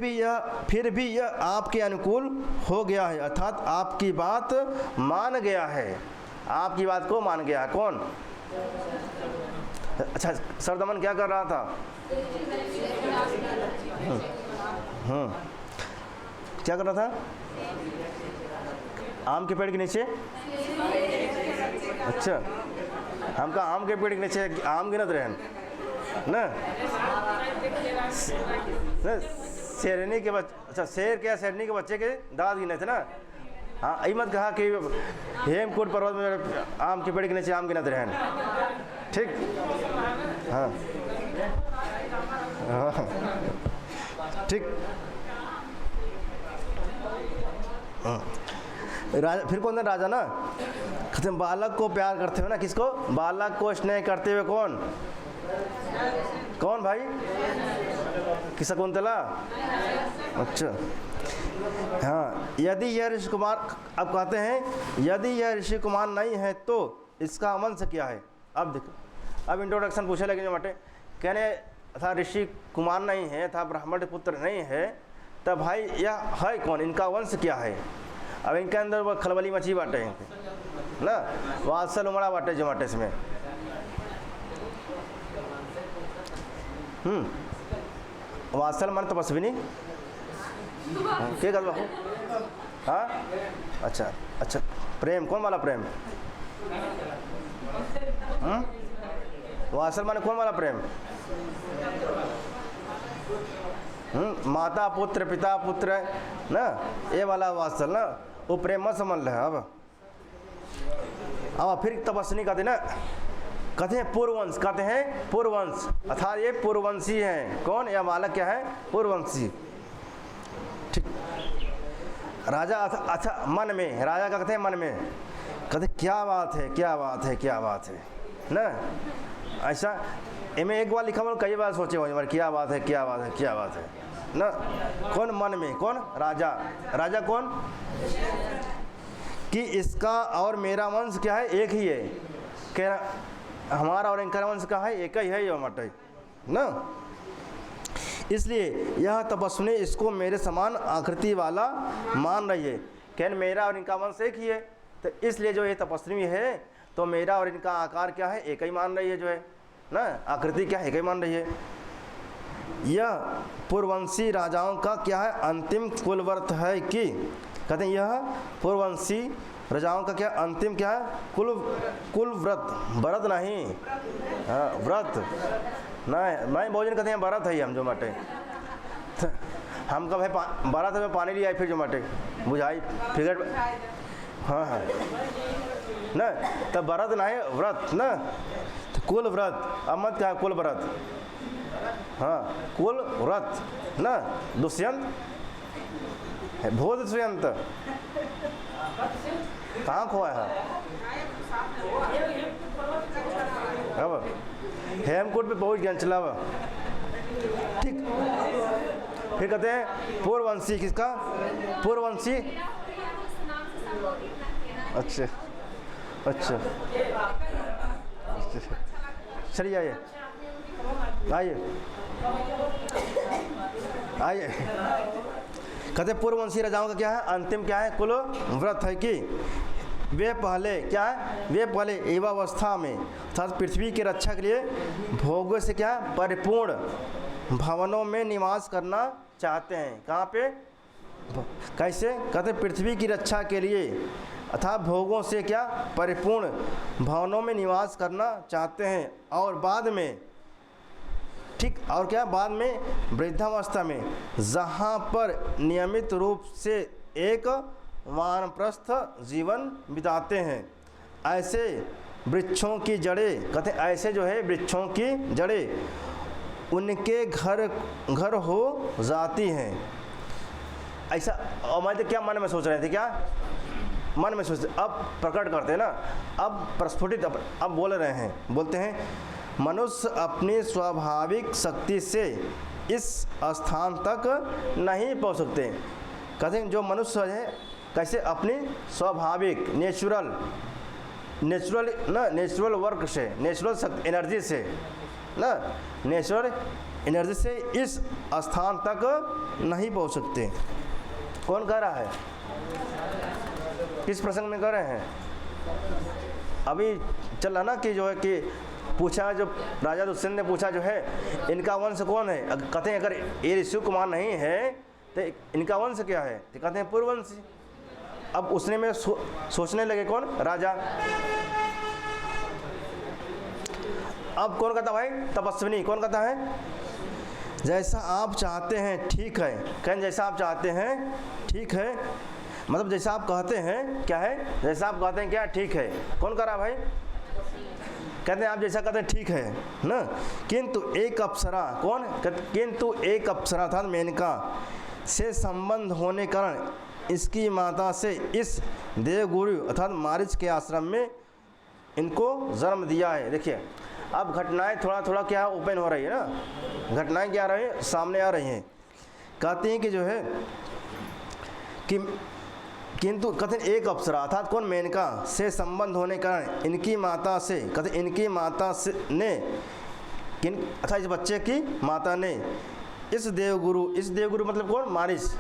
भी यह आपके अनुकूल हो गया है, अर्थात आपकी बात मान गया है, आपकी बात को मान गया है। कौन? अच्छा, सरदमन क्या कर रहा था? क्या कर रहा था? आम के पेड़ के नीचे। अच्छा, हम कहा आम के पेड़ के नीचे आम गिनत रहे ना। शेरनी के बच्चे, अच्छा शेर क्या शेरनी के बच्चे के दांत गिने थे ना। हाँ, यही मत कहा कि हेमकूट पर्वत में आम के पेड़ के नीचे आम गिनत रहे, ठीक। हाँ ठीक। राजा, फिर कौन है राजा ना, खत्म बालक को प्यार करते हुए ना, किसको? बालक को स्नेह करते हुए कौन? कौन भाई? कि शकुंतला? अच्छा हाँ। यदि यह ऋषि कुमार, अब कहते हैं यदि यह ऋषि कुमार नहीं है तो इसका वंश क्या है? अब देखो, अब इंट्रोडक्शन पूछे लगे जो मटे कहने था ऋषि कुमार नहीं है, था ब्राह्मण पुत्र नहीं है, तब भाई यह है कौन, इनका वंश क्या है? अब इनके अंदर वो खलबली मची बाटे ना, वात्सल उमड़ा बाटे जो बाटे इसमें। वात्सल मन तपस्विनी क्या कर बाबू? हाँ अच्छा अच्छा, प्रेम कौन वाला प्रेम? वात्सल माने कौन वाला प्रेम? माता पुत्र पिता पुत्र ना, ये वाला वात्सल ना, वो प्रेम मत समझ रहे। अब फिर तपस्विनी कहते ना, कहते हैं पूर्ववंश, कहते हैं पूर्ववंश, अर्थात ये पूर्ववंशी हैं। कौन? यह बालक क्या है? पूर्ववंशी। ठीक। राजा अच्छा मन में, राजा का कहते हैं मन में, कहते क्या बात है क्या बात है क्या बात है ना, ऐसा इनमें एक बार लिखा हुआ कई बार सोचे हो क्या बात है क्या बात है क्या बात है ना। कौन मन में? कौन? राजा। राजा कौन? कि इसका और मेरा वंश क्या है? एक ही है। कह हमारा और इनका वंश का है एक ही है, ये मटे ना। इसलिए यह तपस्विनी इसको मेरे समान आकृति वाला मान रही है। कहन मेरा और इनका वंश एक ही है, तो इसलिए जो ये तपस्विनी है तो मेरा और इनका आकार क्या है? एक ही मान रही है जो है ना, आकृति क्या है? एक ही मान रही है। यह पूर्ववंशी राजाओं का क्या है? अंतिम कुलव्रत है कि, कहते हैं यह पूर्ववंशी राजाओं का क्या अंतिम क्या है? कुल व्रत, व्रत नहीं, हाँ व्रत नहीं, मैं भोजन कहते हैं व्रत है हम जो मटे। हम कब है व्रत में पानी लिया फिर जो मटे बुझाई फिगर, हाँ हाँ न, तब व्रत नहीं व्रत न, तो कुल व्रत। अब मत क्या कुल व्रत, हाँ कुल व्रत न। दुष्यंत भोज दुष्यंत कहाँ खोआ है? अब हेमकूट पे पहुँच गया चला। ठीक। फिर कहते हैं पूर्ववंशी, किसका? पूर्ववंशी। अच्छा अच्छा चलिए आइए आइए आइए। कहते पूर्ववंशी राजाओं का क्या है? अंतिम क्या है? कुल व्रत है कि वे पहले क्या है? वे पहले एवावस्था में अर्थात पृथ्वी की रक्षा के लिए भोगों से क्या परिपूर्ण भवनों में निवास करना चाहते हैं। कहाँ पे? कैसे? कहते पृथ्वी की रक्षा के लिए अर्थात भोगों से क्या परिपूर्ण भवनों में निवास करना चाहते हैं, और बाद में ठीक, और क्या बाद में वृद्धावस्था में जहाँ पर नियमित रूप से एक वानप्रस्थ जीवन बिताते हैं। ऐसे वृक्षों की जड़ें, कहते हैं ऐसे जो है वृक्षों की जड़ें उनके घर हो जाती हैं। ऐसा मैं तो क्या मन में सोच रहे थे, क्या मन में सोचते, अब प्रकट करते हैं ना, अब प्रस्फुटित अब बोल रहे हैं, बोलते हैं मनुष्य अपनी स्वाभाविक शक्ति से इस स्थान तक नहीं पहुंच सकते। कहते हैं जो मनुष्य है कैसे अपनी स्वाभाविक नेचुरल वर्क से, नेचुरल एनर्जी से ना, नेचुरल एनर्जी से इस स्थान तक नहीं पहुंच सकते। कौन कह रहा है? किस प्रसंग में कह रहे हैं? अभी चल रहा ना कि जो है कि पूछा, जो राजा दुष्यंत ने पूछा जो है इनका वंश कौन है। कहते हैं अगर ये ऋषि कुमार नहीं है तो इनका वंश क्या है? तो कहते हैं पूर्ववंशी। अब उसने में सोचने लगे कौन? राजा। अब कौन कहता भाई? तपस्विनी। कौन कहता है? जैसा आप चाहते हैं ठीक है। कहें जैसा आप चाहते हैं ठीक है, मतलब जैसा आप कहते हैं क्या है? जैसा आप कहते हैं क्या ठीक है। कौन कह रहा भाई? कहते हैं आप जैसा कहते हैं ठीक है ना। किंतु एक अप्सरा, कौन? किंतु एक अप्सरा था मेनका से संबंध होने कारण इसकी माता से इस देवगुरु अर्थात मारीच के आश्रम में इनको जन्म दिया है। देखिए अब घटनाएं थोड़ा थोड़ा क्या ओपन हो रही है ना, घटनाएं क्या आ रही है, सामने आ रही हैं। कहते हैं कि जो है कि किंतु कथन एक अप्सरा अर्थात कौन, मेनका से संबंध होने के कारण इनकी माता से, कहते इनकी माता से ने किन अर्थात इस बच्चे की माता ने इस देवगुरु मतलब कौन, मारिस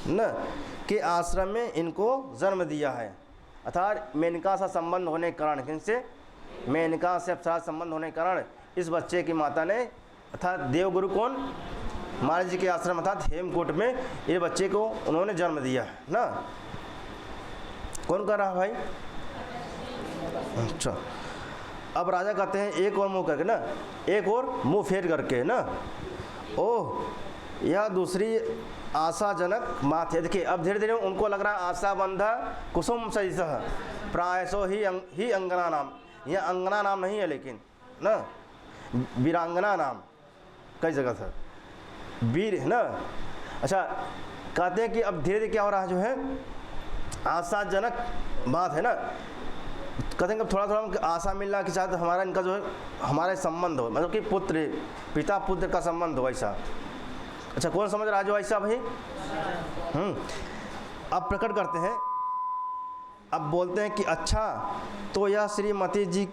न के आश्रम में इनको जन्म दिया है। अर्थात मेनका सा संबंध होने के कारण, किनसे, मेनका से अप्सरा संबंध होने के कारण इस बच्चे की माता ने अर्थात देवगुरु कौन, मारिस जी के आश्रम अर्थात हेमकूट में ये बच्चे को उन्होंने जन्म दिया है ना। कौन कर रहा भाई, अच्छा। अब राजा कहते हैं एक और मुंह करके ना, एक और मुंह फेर करके ना, ओह यह दूसरी आशाजनक बात है। देखिए अब धीरे धीरे उनको लग रहा है आशा बंधा कुसुम सहिसह प्रायसो ही अंगना नाम, यह अंगना नाम नहीं है लेकिन ना, वीरांगना नाम कई जगह था, वीर है ना। अच्छा कहते हैं कि अब धीरे धीरे क्या हो रहा है, जो है आशाजनक बात है ना, कहते हैं कि थोड़ा थोड़ा आशा मिल रहा है कि शायद हमारा इनका जो है हमारे संबंध हो, मतलब कि पुत्र पिता पुत्र का संबंध हो ऐसा। अच्छा कौन समझ रहा है जो ऐसा भाई, अब प्रकट करते हैं, अब बोलते हैं कि अच्छा तो यह श्रीमती जी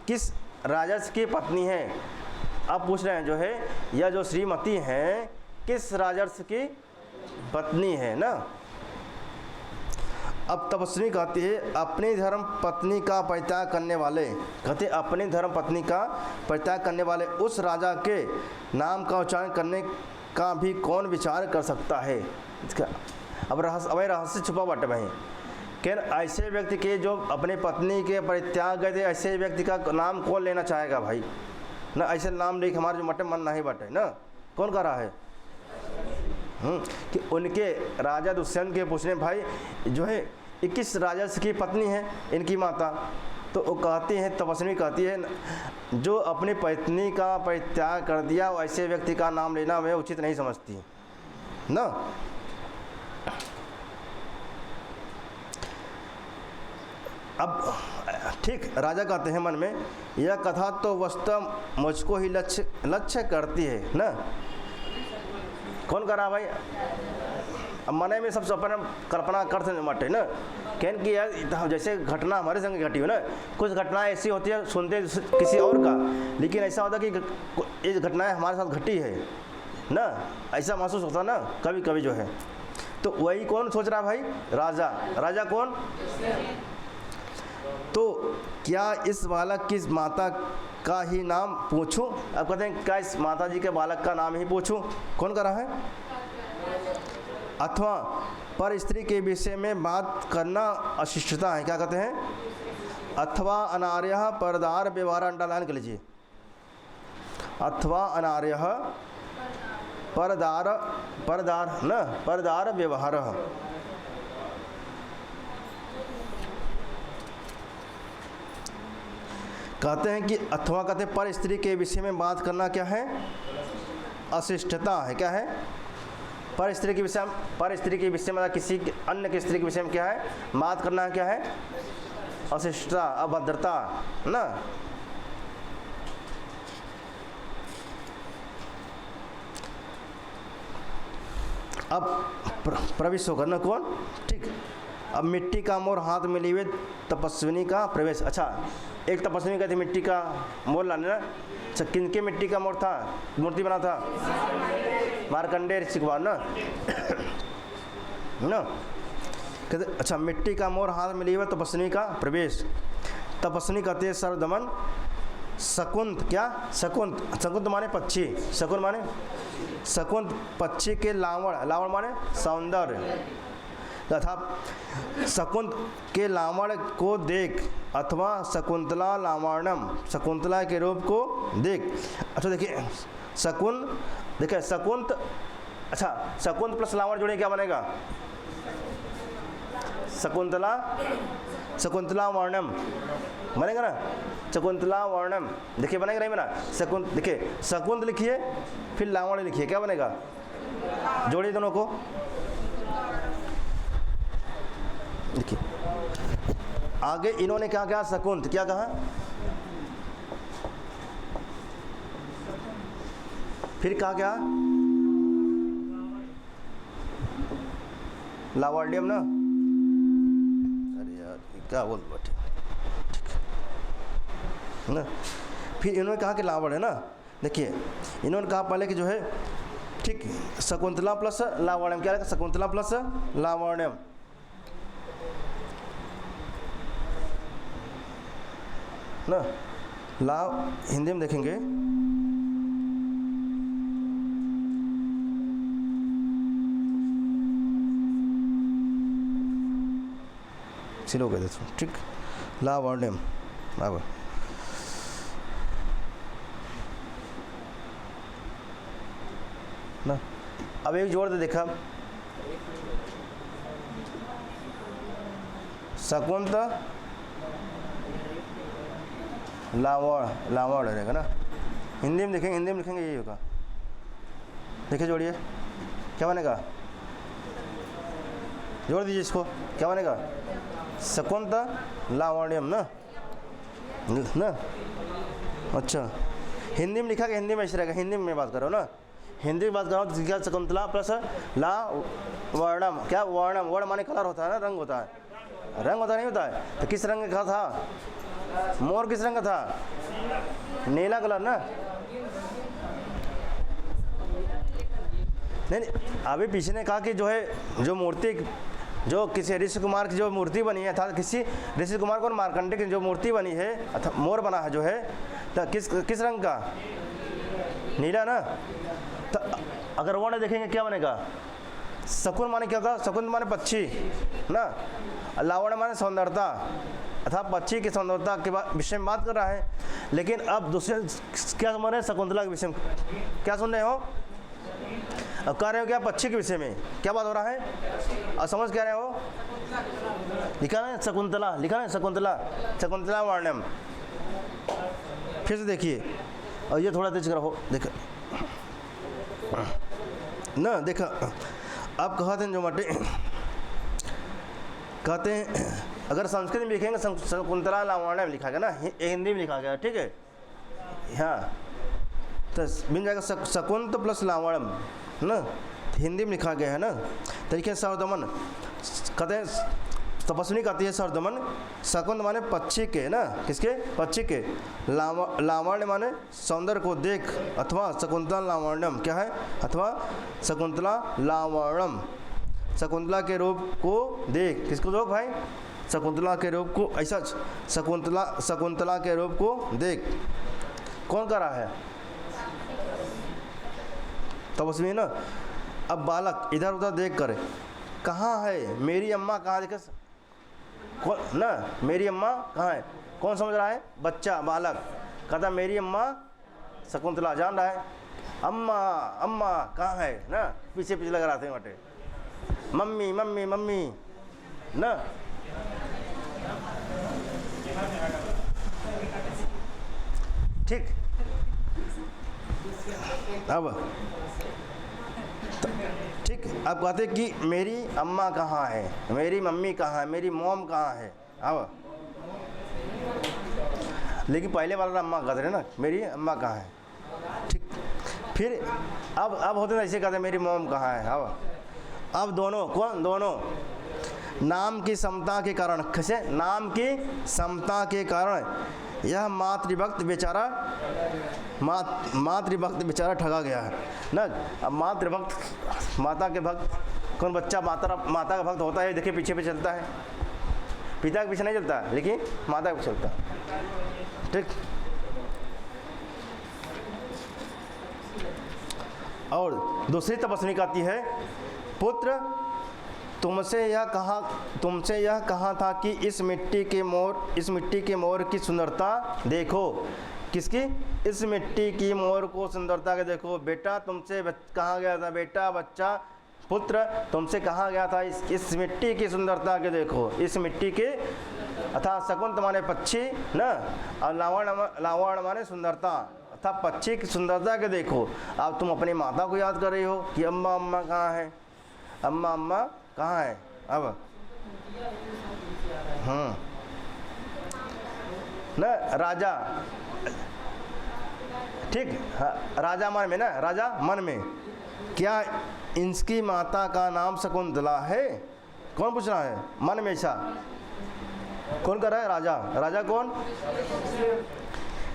किस राजस की पत्नी है। अब पूछ रहे हैं जो है यह जो श्रीमती हैं किस राजर्ष की पत्नी है ना। अब तपस्वी कहती है अपनी धर्म पत्नी का परित्याग करने वाले, कहते अपनी धर्म पत्नी का परित्याग करने वाले उस राजा के नाम का उच्चारण करने का भी कौन विचार कर सकता है। इसका अब रहस्य छुपा बटे भाई, क्या ऐसे व्यक्ति के जो अपने पत्नी के परित्याग गए थे, ऐसे व्यक्ति का नाम कौन लेना चाहेगा भाई ना। ऐसे नाम लेके हमारे जो मटे मन नहीं बटे ना, कौन कर रहा है कि उनके राजा दुष्यंत के पूछने भाई जो है 21 राजर्ष की पत्नी है इनकी माता, तो वो कहती है, तपस्वी कहती है जो अपनी पत्नी का परित्याग कर दिया वो ऐसे व्यक्ति का नाम लेना वह उचित नहीं समझती ना। अब ठीक राजा कहते हैं मन में यह कथा तो वस्तु मुझको ही लक्ष्य करती है ना। कौन कर रहा भाई, अब मने में सबसे अपन कल्पना करते मटे ना, कहन कि यार जैसे घटना हमारे संग घटी हो ना, कुछ घटनाएं ऐसी होती है सुनते किसी और का, लेकिन ऐसा होता कि ये घटनाएं हमारे साथ घटी है ना, ऐसा महसूस होता ना कभी कभी जो है। तो वही कौन सोच रहा भाई, राजा कौन, तो क्या इस बालक की माता का ही नाम पूछूं। अब कहते हैं क्या इस माता जी के बालक का नाम ही पूछूं, कौन कर रहा है, अथवा पर स्त्री के विषय में बात करना अशिष्टता है। क्या कहते हैं, अथवा अनार्य परदार व्यवहार अंडरलाइन कर लीजिए, अथवा अनार्य परदार व्यवहार। कहते हैं कि अथवा कहते हैं पर स्त्री के विषय में बात करना क्या है, अशिष्टता है। क्या है, पर स्त्री के विषय में किसी अन्य की स्त्री के विषय में क्या है बात करना है, क्या है अशिष्टता, अभद्रता ना। अब प्रवेश होकर ना कौन, ठीक। अब मिट्टी का मोर हाथ में लिए हुए तपस्विनी का प्रवेश। अच्छा एक तपस्विनी कहती मिट्टी का मोर लाने ना, अच्छा किनके मिट्टी का मोर था, मूर्ति बना था, मार्कंडेय ऋषि कुमार ना ना। कहते अच्छा मिट्टी का मोर हाथ में लिए हुए तपस्विनी का प्रवेश। तपस्विनी कहते हैं सर्वदमन शकुंत, क्या शकुंत माने पक्षी, शकुन माने शकुंत पक्षी के लावण माने सौंदर्य तथा शकुंत के लावण को देख अथवा शकुंतला लावण्यम, शकुंतला के रूप को देख। अच्छा देखिए शकुंत, अच्छा शकुंत प्लस लावण जोड़े क्या बनेगा, शकुंतला वर्णम बनेगा ना, शकुंतला वर्णम देखिए बनेगा नहीं बना, शकुंत देखिए शकुंत लिखिए फिर लावण लिखिए, क्या बनेगा, जोड़िए दोनों को। देखिए आगे इन्होंने क्या कहा, शकुंत क्या कहा, फिर कहा क्या, लावार्डियम ना, अरे यार क्या बोल बैठे ना। फिर इन्होंने कहा कि लावड़ है ना, देखिए इन्होंने कहा पहले कि जो है ठीक शकुंतला प्लस लावण्यम, क्या रहेगा, शकुंतला प्लस लावण्यम ना। लाव हिंदी में देखेंगे, सिलो कह देते ठीक, लावण्यम। अब ना, अब एक जोड़ दे देखा, शकुंत लावड़ रहेगा ना। हिंदी में देखेंगे, हिंदी में लिखेंगे यही होगा। देखिए जोड़िए, क्या बनेगा, जोड़ दीजिए इसको, क्या बनेगा, शकुंत लावण्यम ना ना। अच्छा हिंदी में लिखा कि हिंदी में ऐसे रहेगा, हिंदी में मैं बात कर रहा हूँ ना, हिंदी में बात कर रहा हूँ। तो क्या शकुंतला प्लस ला वर्णम, क्या वर्णम, वर्ण माने कलर होता है ना, रंग होता है, रंग होता नहीं होता है। तो किस रंग का था मोर, किस रंग का था, नीला कलर ना। नहीं अभी पीछे ने कहा कि जो है जो मूर्ति, जो किसी ऋषि कुमार की जो मूर्ति बनी है, था किसी ऋषि कुमार को मार्कंडे की जो मूर्ति बनी है अथवा मोर बना है जो है, तो किस रंग का, नीला ना। तो अगर वर्ण देखेंगे क्या बनेगा, शकुन माने क्या होगा, शकुन माने पक्षी ना, लावण्य माने सौंदर्यता अथवा पक्षी की सौंदर्यता के विषय में बात कर रहा है। लेकिन अब दूसरे क्या समझ रहे हैं, शकुंतला के विषय में क्या सुन रहे हो, अब कह रहे हो क्या, पक्षी के विषय में क्या बात हो रहा है, और समझ क्या रहे हो, लिखा ना शकुंतला, लिखा ना शकुंतला, शकुंतला वर्णम। फिर से देखिए, और ये थोड़ा तेज करो, देखो ना, देखा आप कहते हैं जो मटे कहते हैं, अगर संस्कृत में लिखेंगे शकुंतला लावण्यम लिखा गया ना, हिंदी में लिखा गया ठीक है, हाँ तो बन जाएगा शकुंत प्लस लावण्यम ना, हिंदी में लिखा गया है ना। तरीके से सरदमन कहते हैं, तपस्विनी कहती है सरदमन, शकुंत माने पक्षी के ना, किसके, पक्षी के, लावण्य माने सौंदर्य को देख, अथवा शकुंतला लावण्यम क्या है, अथवा शकुंतला लावण्यम, शकुंतला के रूप को देख, किसको देख भाई, शकुंतला के रूप को, ऐसा शकुंतला के रूप को देख, कौन कर रहा है, तपस्वी ना। अब बालक इधर उधर देख कर, कहाँ है मेरी अम्मा, कहाँ देखे कौन ना, मेरी अम्मा कहाँ है, कौन समझ रहा है, बच्चा बालक कहता मेरी अम्मा, शकुंतला जान रहा है, अम्मा अम्मा कहाँ है ना, पीछे पीछे लगा रहे थे मटे, मम्मी मम्मी मम्मी ना। ठीक, अब ठीक, अब कहते कि मेरी अम्मा कहाँ है, मेरी मम्मी कहाँ है, मेरी मॉम कहाँ है। अब लेकिन पहले वाला अम्मा कहते रहे ना, मेरी अम्मा कहाँ है, ठीक। फिर अब होते ना ऐसे कहते मेरी मॉम कहाँ है। अब दोनों कौन, दोनों नाम की समता के कारण, कैसे, नाम की समता के कारण यह मातृभक्त बेचारा ठगा गया है ना। अब मातृभक्त, माता के भक्त, कौन बच्चा माता का भक्त होता है, देखिए पीछे पे चलता है, पिता के पीछे नहीं चलता लेकिन माता के चलता, ठीक। और दूसरी तपस्वी कहती है, पुत्र तुमसे यह कहा था कि इस मिट्टी के मोर की सुंदरता देखो, किसकी, इस मिट्टी की मोर को सुंदरता के देखो। बेटा तुमसे कहा गया था, बेटा बच्चा पुत्र तुमसे कहा गया था इस मिट्टी की सुंदरता के देखो, इस मिट्टी के, अथा शकुंत माने पक्षी ना, और लावण माने सुंदरता, अथा पक्षी की सुंदरता के देखो। अब तुम अपनी माता को याद कर रही हो कि अम्मा अम्मा कहाँ है, अम्मा अम्मा कहाँ है। अब ना राजा ठीक। हाँ, राजा मन में ना, राजा मन में। क्या इसकी माता का नाम शकुंतला है? कौन पूछ रहा है? मन में ऐसा कौन कर रहा है? राजा। राजा कौन?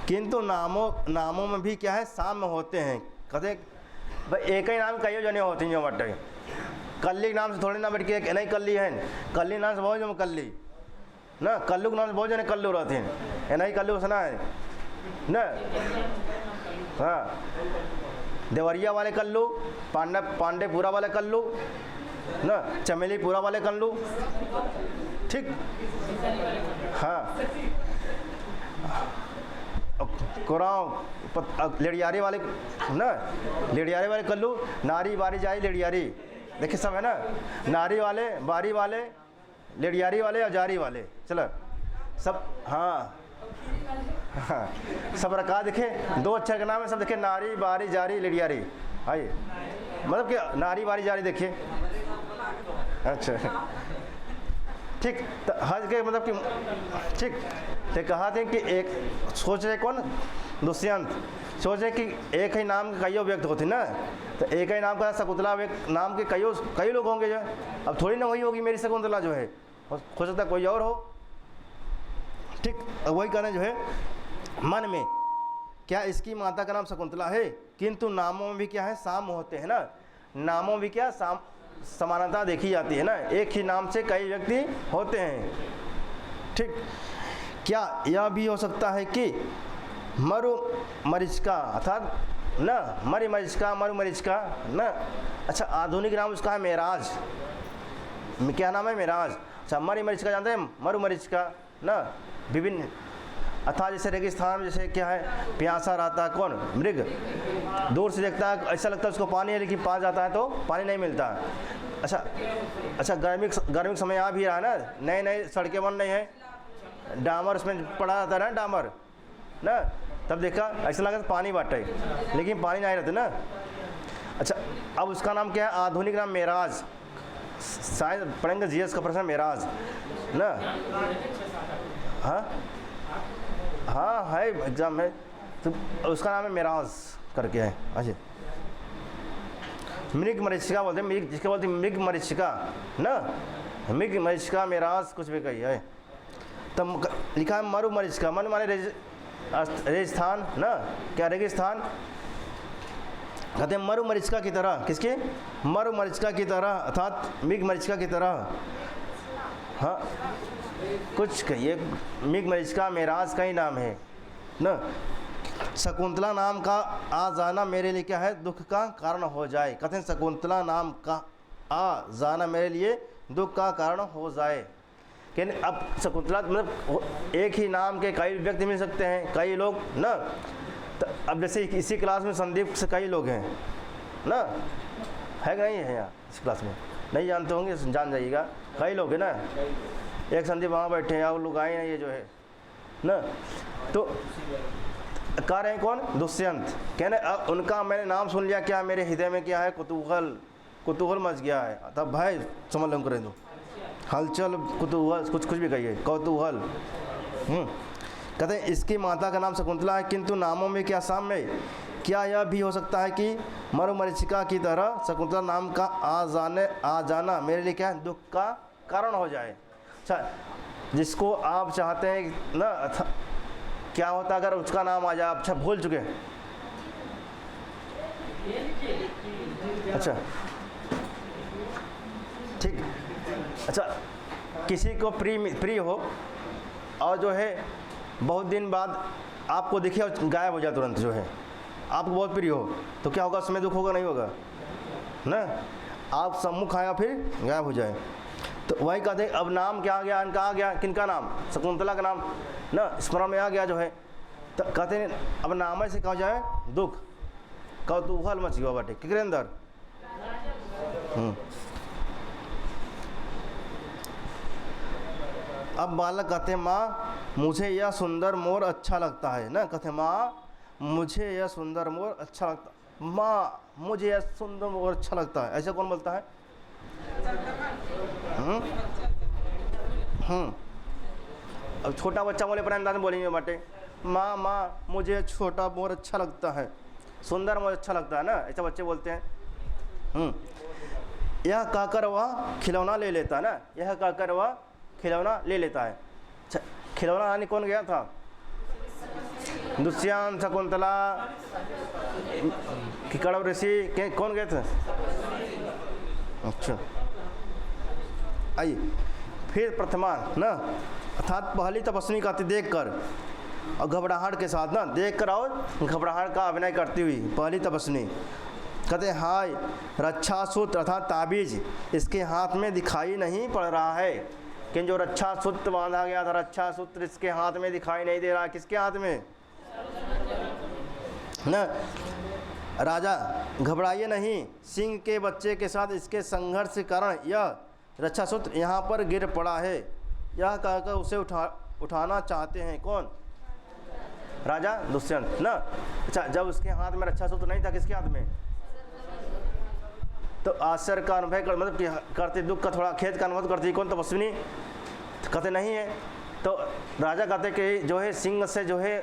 किंतु नामों में भी क्या है? साम्य होते हैं। कहते भाई एक ही नाम कई जने होती हैं बटे, कल्ली के नाम से थोड़ी ना बैठ के नहीं कल्ली है, कल्ली नाम से बहुत जो कल्ली ना, कल्लू के नाम से बहुत जने कल्लू रहते हैं, नहीं कल्लू सुना है ना? हाँ, देवरिया वाले कल्लू, पांडेपुरा वाले कल्लू ना, चमेलीपुरा वाले कल्लू, ठीक। हाँ, कुराव लेडियारी वाले ना, लेडियारी वाले कल्लू, नारी बारी जारी लेडियारी, देखिए सब है ना, नारी वाले, बारी वाले, लेडियारी वाले और जारी वाले, चलो सब। हाँ हाँ, सब रखा देखे, दो अक्षर का नाम है सब, देखे नारी बारी जारी लेडियारी। आइए, मतलब कि नारी बारी जारी देखिए। अच्छा ठीक, तो हज के मतलब कि ठीक, तो कहा थे कि एक सोच रहे कौन? दुष्यंत सोच रहे कि एक ही नाम के कई व्यक्त होते ना, तो एक ही नाम का शकुंतला नाम के कई लोग होंगे जो, अब थोड़ी ना वही होगी मेरी शकुंतला जो है, हो सकता है कोई और हो, ठीक। वही कहना जो है मन में, क्या इसकी माता का नाम शकुंतला है? किंतु नामों में भी क्या है? साम्य होते हैं ना, नामों में भी क्या समानता देखी जाती है ना, एक ही नाम से कई व्यक्ति होते हैं, ठीक। क्या यह भी हो सकता है कि मरु मरीचिका अर्थात ना, मरी मरीचिका ना, अच्छा आधुनिक नाम उसका है मेराज, क्या नाम है? मेराज। अच्छा, मरी मरीचिका जानते हैं? मरु मरीचिका ना, विभिन्न अर्थात जैसे रेगिस्तान में जैसे क्या है, प्यासा रहता है कौन? मृग, दूर से देखता है ऐसा लगता है उसको पानी है, लेकिन पास जाता है तो पानी नहीं मिलता है। अच्छा गर्मी के समय आ भी रहा है ना, नई सड़कें बन रही हैं, डामर उसमें पड़ा रहता है ना, डामर ना, तब देखा ऐसा लगा पानी बाटे, लेकिन पानी नहीं रहता ना। अच्छा, अब उसका नाम क्या है? आधुनिक नाम मेराज, साइंस पढ़ेंगे जीएस का प्रश्न, मेराज ना। हाँ हाँ है, एग्जाम है, तो उसका नाम है मेराज करके है। अच्छा, मृग मरीचिका बोलते हैं, मृग जिसके बोलते हैं मृग मरीचिका ना, मृग मरीचिका मेराज कुछ भी कही है। तब लिखा है मरु मरीचिका, मन माने रेगिस्तान ना, क्या रेगिस्तान? कहते हैं मरु मरीचिका की तरह, किसके? मरु मरीचिका की तरह अर्थात मृग मरीचिका की तरह। हाँ, कुछ कहिए, मृग मरीचिका मेराज का ही नाम है ना। शकुंतला नाम का आ जाना मेरे लिए क्या है? दुख का कारण हो जाए। कहते हैं शकुंतला नाम का आ जाना मेरे लिए दुख का कारण हो जाए। कहते अब शकुंतला मतलब एक ही नाम के कई व्यक्ति मिल सकते हैं, कई लोग ना, तो अब जैसे इसी क्लास में संदीप से कई लोग हैं ना, है कि नहीं है? यहाँ इस क्लास में नहीं जानते होंगे, जान जाइएगा, कई लोग हैं ना, एक संदीप वहाँ बैठे हैं और लोग आए हैं ये जो है ना, तो कह रहे हैं कौन? दुष्यंत। कहने अब उनका मैंने नाम सुन लिया, क्या मेरे हृदय में क्या है? कुतूहल मच गया है। तब भाई समझ लो करें दो हलचल, कुतूहल, कुछ भी कहिए, कौतूहल। कहते हैं इसकी माता का नाम शकुंतला है, किंतु नामों में क्या साम्य है? क्या यह भी हो सकता है कि मरु मरीचिका की तरह शकुंतला नाम का आ जाना मेरे लिए क्या है? दुख का कारण हो जाए। अच्छा, जिसको आप चाहते हैं ना, क्या होता अगर उसका नाम आ जाए? अच्छा, भूल चुके हैं। अच्छा ठीक, अच्छा किसी को प्रिय हो और जो है बहुत दिन बाद आपको दिखे और गायब हो जाए तुरंत, जो है आपको बहुत प्रिय हो, तो क्या होगा? उसमें दुख होगा नहीं होगा ना? आप सम्मुख आया फिर गायब हो जाए, तो वही कहते हैं अब नाम क्या आ गया? इनका आ गया, किनका नाम? शकुंतला का नाम ना स्मरण में आ गया जो है, तो कहते हैं अब नाम से कहा जाए दुख, कौतूहल मच गया बाटे के अंदर। अब बालक कहते हैं माँ मुझे यह सुंदर मोर अच्छा लगता है ना, कहते हैं माँ मुझे यह सुंदर मोर अच्छा लगता, माँ मुझे यह सुंदर मोर अच्छा लगता है, ऐसा कौन बोलता है? अब छोटा बच्चा बोले पर अंदाज में बोलेंगे बाटे माँ माँ मुझे छोटा मोर अच्छा लगता है, सुंदर मोर अच्छा लगता है ना, ऐसा बच्चे बोलते हैं। यह कहकर वह खिलौना ले लेता है ना, यह कहकर वह खिलौना ले लेता है। खिलौना यानी कौन गया था? दुष्यंत, शकुंतला, कण्व ऋषि, कौन गए थे? अच्छा, आइए फिर प्रथमा ना, अर्थात पहली तपस्वी का देख कर और घबराहट के साथ ना, देख कर और घबराहट का अभिनय करती हुई पहली तपस्वी कहते हाय रक्षा सूत्र अर्थात ताबीज इसके हाथ में दिखाई नहीं पड़ रहा है। कि जो रक्षा सूत्र बांधा गया था, रक्षा सूत्र इसके हाथ में दिखाई नहीं दे रहा। किसके हाथ में? ना राजा घबराइए नहीं, सिंह के बच्चे के साथ इसके संघर्ष के कारण यह रक्षा सूत्र यहाँ पर गिर पड़ा है। यह कहकर उसे उठाना चाहते हैं। कौन? राजा दुष्यंत ना। अच्छा, जब उसके हाथ में रक्षा सूत्र नहीं था, किसके हाथ में? तो आश्चर्य का अनुभव कर मतलब करते, दुख का थोड़ा खेद का अनुभव करती। कौन? तपस्विनी। कहते नहीं है। तो राजा कहते कि जो है सिंह से जो है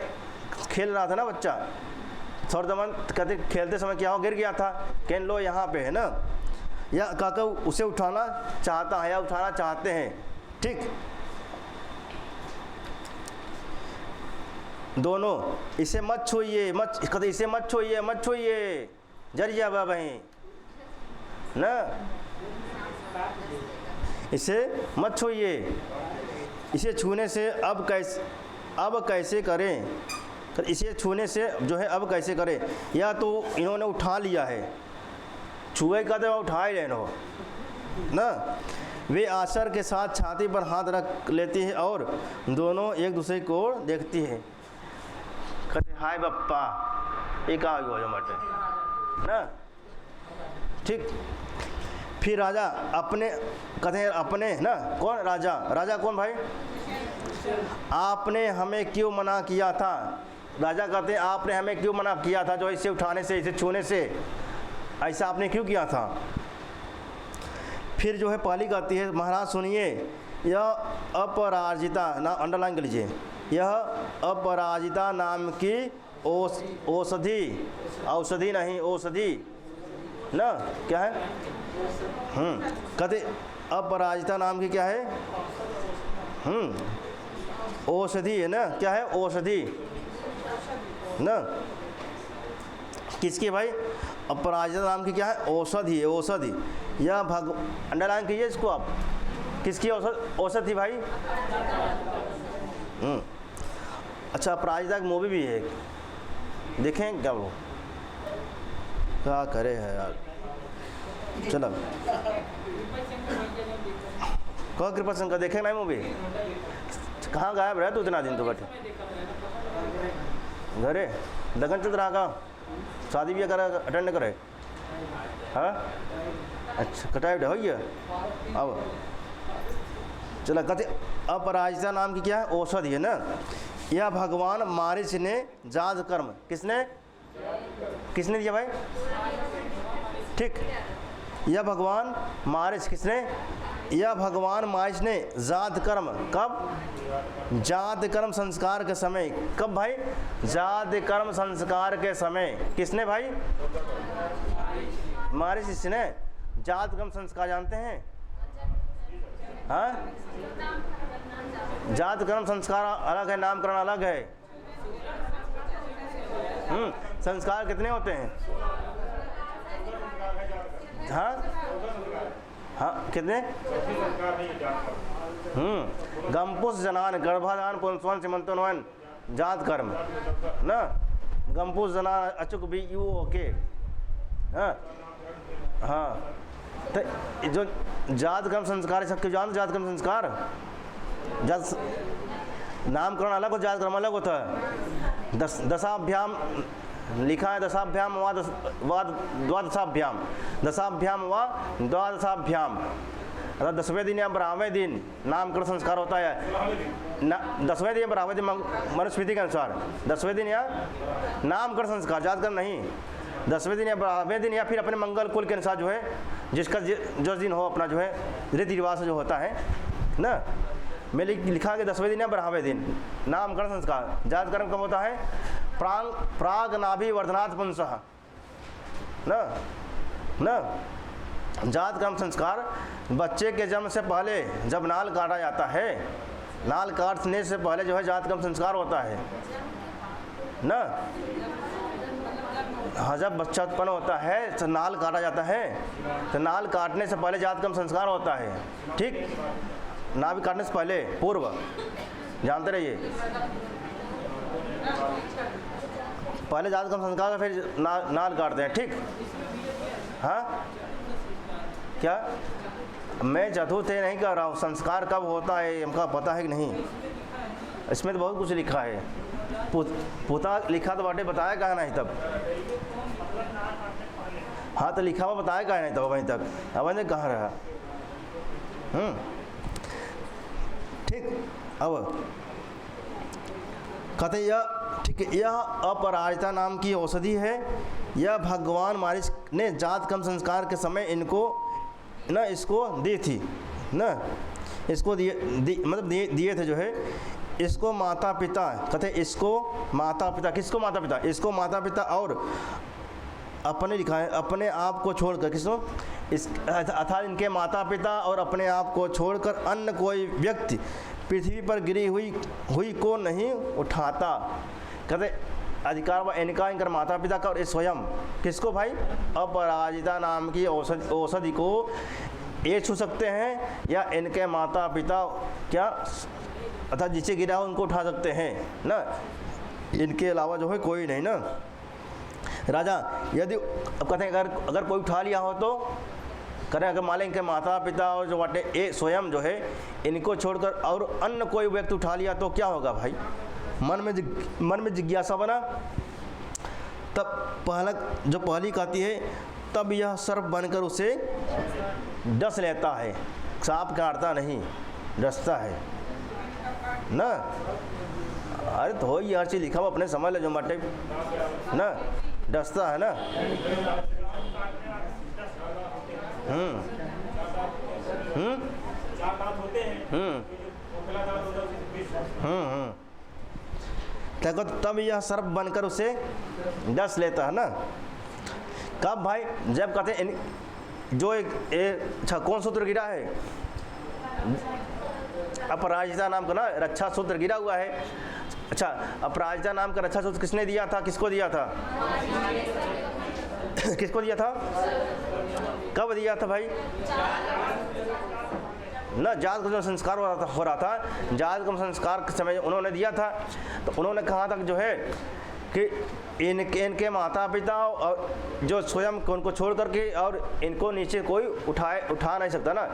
खेल रहा था ना बच्चा सौरदमन, कहते खेलते समय क्या हो, गिर गया था। कह लो यहाँ पे है ना, या कहकर उसे उठाना चाहता है या उठाना चाहते हैं। ठीक, दोनों इसे मत छूइए, मत कहते इसे मत छूइए, मत छूइए, जरिया बाबही ना, इसे मत छूइए। इसे छूने से अब कैसे करें? तो इसे छूने से जो है अब कैसे करें? या तो इन्होंने उठा लिया है, छुए का तो उठा ही लेना ना। वे आश्चर्य के साथ छाती पर हाथ रख लेती है और दोनों एक दूसरे को देखती है। कहते हाय बप्पा, एक आ गया मटे ना। ठीक, फिर राजा अपने कहते हैं अपने ना, कौन? राजा। राजा कौन भाई? आपने हमें क्यों मना किया था? राजा कहते हैं आपने हमें क्यों मना किया था, जो इसे उठाने से, इसे छूने से, ऐसा आपने क्यों किया था? फिर जो है पाली कहती है महाराज सुनिए, यह अपराजिता ना, अंडरलाइन कर लीजिए, यह अपराजिता नाम की औषधि नहीं, औषधि ना, क्या है? कहते अपराजिता नाम की क्या है? औषधि है ना, क्या है? औषधि ना। किसकी भाई? अपराजिता नाम की क्या है? औषधि है, औषधि। यह अंडरलाइन कीजिए इसको आप, किसकी औषधि भाई? अच्छा, अपराजिता की मूवी भी है, देखें क्या? वो क्या करे है यार, चलो कहाँ कृपा शंकर देखे ना मूवी? कहाँ गायब रहे तू इतना दिन? तो बैठे घरे लगन चल रहा, का शादी भी कर अटेंड करे? हाँ अच्छा, कटाई हो गया। अब चलो, कहते अपराजिता नाम की क्या है? औषधि है ना। यह भगवान मारिच ने जात कर्म, किसने दिया भाई? ठीक, यह भगवान मारिच किसने? यह भगवान मारिच ने जात कर्म, कब? जात कर्म संस्कार के समय। कब भाई? जात कर्म संस्कार के समय। किसने भाई? मारिच इसने जात कर्म संस्कार जानते हैं? हाँ, जात कर्म संस्कार अलग है, नामकरण अलग है। संस्कार कितने होते हैं? हाँ हाँ, कितने? गंपुस जनान गर्भाधान पुंसवन सिमंतनवन जात कर्म ना। गंपुस जनान अचुक भी यू ओके। हाँ हाँ, तो जो जात कर्म संस्कार है सबके जान, जात कर्म संस्कार, जात नामकरण अलग हो, जात कर्म अलग होता है। दशाभ्याम लिखा है, दशाभ्याम व द्वादशाभ्याम, दशाभ्याम व द्वादशाभ्याम, अर्थात 10वें दिन या 12वें दिन नामकरण संस्कार होता है। 10वें दिन या 12वें दिन मनुस्मृति के अनुसार 10वें दिन या नामकरण संस्कार, जातकर्म नहीं। 10वें दिन या 12वें दिन या फिर अपने मंगल कुल के अनुसार जो है, जिसका जो दिन हो अपना जो है रीति रिवाज जो होता है ना, में लिखा कि 10वें दिन या 12वें दिन नामकरण संस्कार। जात कर्म कब होता है? प्राग नाभि वर्धनात् पुंसः न। जात कर्म संस्कार बच्चे के जन्म से पहले जब नाल काटा जाता है, नाल काटने से पहले जो है जात कर्म संस्कार होता है न। हाँ, जब बच्चा उत्पन्न होता है तो नाल काटा जाता है, तो नाल काटने से पहले जात कर्म संस्कार होता है। ठीक, नाभि काटने से पहले पूर्व, जानते रहिए। पहले जात कर्म संस्कार फिर नाल काटते हैं। ठीक, हाँ क्या मैं चतुर्थ नहीं कर रहा हूँ, संस्कार कब होता है हमका पता है कि नहीं? इसमें तो बहुत कुछ लिखा है। पुता लिखा तो बाटे, बताया कहाँ नहीं तब? हाँ तो लिखा हुआ बताया कहाँ नहीं तब अभी तक? अब कहाँ रहा? ठीक, अब कहते यह ठीक है, यह अपराजिता नाम की औषधि है। यह भगवान मारिच ने जात कर्म संस्कार के समय इनको न इसको दी थी न, इसको मतलब दिए थे जो है। इसको माता पिता कहते, इसको माता पिता, किसको माता पिता? इसको माता पिता और अपने लिखा है अपने आप को छोड़कर, किसको? इस अर्थात इनके माता पिता और अपने आप को छोड़कर अन्य कोई व्यक्ति पृथ्वी पर गिरी हुई को नहीं उठाता। कहते अधिकार व इनका, इनकर माता पिता का और ये स्वयं किसको भाई? अपराजिता नाम की औषधि को ये छू सकते हैं या इनके माता पिता क्या अर्थात जिसे गिरा हो उनको उठा सकते हैं ना, इनके अलावा जो है कोई नहीं ना। राजा यदि अब कहते हैं अगर कोई उठा लिया हो तो करें, अगर मान लें इनके माता पिता और जो बाटे ये स्वयं जो है इनको छोड़कर और अन्य कोई व्यक्ति उठा लिया तो क्या होगा भाई? मन में जिज्ञासा बना। तब पहली कहती है, तब यह सर्प बनकर उसे डस लेता है। सांप काटता नहीं, डसता है ना। अरे तो ही हर चीज़ लिखा हुआ अपने समझ ले जो मटे ना, डसता है ना। देखो तब यह सर्प बनकर उसे डस लेता है ना। कब भाई? जब कहते हैं जो अच्छा कौन सूत्र गिरा है? अपराजिता नाम का ना रक्षा सूत्र गिरा हुआ है। अच्छा, अपराजिता नाम का रक्षा सूत्र किसने दिया था? किसको दिया था? किसको दिया था? कब दिया था भाई? ना जात कर्म संस्कार हो रहा था, जात कर्म संस्कार के समय उन्होंने दिया था। तो उन्होंने कहा था जो है कि इनके माता पिता और जो स्वयं उनको छोड़ करके और इनको नीचे कोई उठा नहीं सकता ना।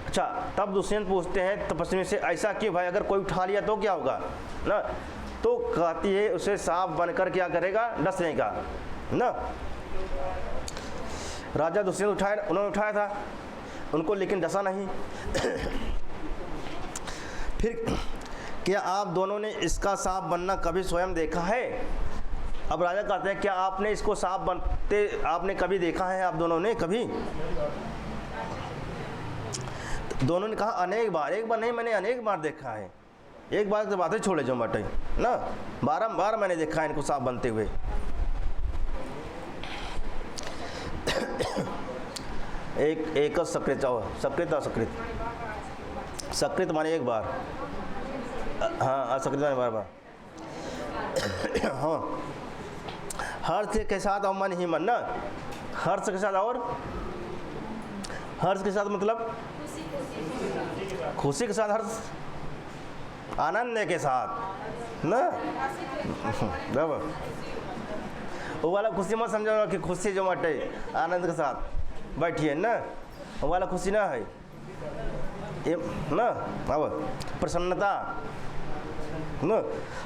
अच्छा, तब दुष्यंत पूछते हैं तपस्वी से, ऐसा क्यों भाई? अगर कोई उठा लिया तो क्या होगा ना? तो कहती है उसे सांप बनकर क्या करेगा? डस देगा ना। राजा दुष्यंत उन्होंने उठाया था उनको, लेकिन डसा नहीं। फिर क्या आप दोनों ने इसका सांप बनना कभी स्वयं देखा है? अब राजा कहते हैं क्या आपने इसको सांप बनते आपने कभी देखा है? आप दोनों ने कभी? दोनों ने कहा अनेक बार। एक बार नहीं, मैंने अनेक बार देखा है। एक बार तो बातें छोड़े जो मटे ना, बारंबार मैंने देखा है इनको सांप बनते हुए। एक सकृत सकृत माने एक बार, हाँ असकृत माने बार बार। हाँ, हर्ष के साथ और मन ही मन ना, हर्ष के साथ और हर्ष के साथ मतलब खुशी के साथ, हर्ष आनंद के साथ ना। वो वाला खुशी मत समझो कि खुशी जो मटे आनंद के साथ बैठिए ना, वो वाला खुशी ना है ये ना। अब प्रसन्नता न,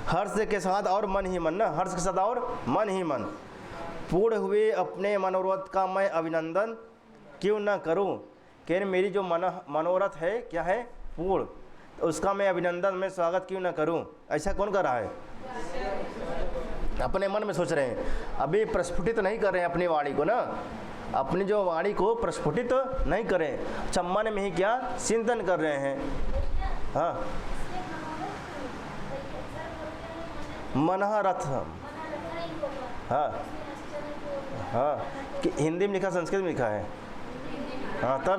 हर्ष के साथ और मन ही मन ना, हर्ष के साथ और मन ही मन। पूर्ण हुए अपने मनोरथ का मैं अभिनंदन क्यों न करूं? कि मेरी जो मनोरथ है क्या है? पूर्ण, तो उसका मैं अभिनंदन में स्वागत क्यों न करूं? ऐसा कौन कर रहा है? अपने मन में सोच रहे हैं, अभी प्रस्फुटित नहीं कर रहे हैं अपनी वाणी को ना, अपनी जो वाणी को प्रस्फुटित नहीं करें, अच्छा मन में ही क्या चिंतन कर रहे हैं हाँ, मनः रथम। हाँ हाँ, कि हिंदी में लिखा संस्कृत में लिखा है? हाँ, तब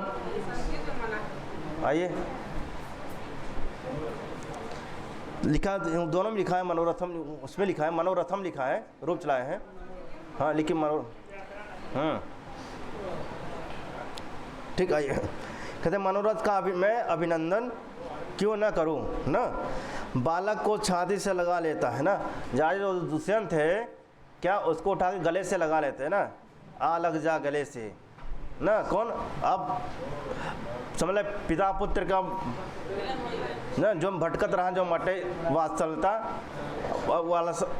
आइए, लिखा दोनों में लिखा है मनोरथम, उसमें लिखा है मनोरथम लिखा है, रूप चलाए हैं। हाँ, लेकिन ठीक। आइए, कहते मनोरथ का मैं अभिनंदन क्यों न करूं ना। बालक को छाती से लगा लेता है ना, जहाँ जो दुष्यंत है क्या उसको उठा के गले से लगा लेते हैं ना, आ लग जा गले से ना। कौन अब समझ ले, पिता पुत्र का ना जो भटकत रहा, जो मटे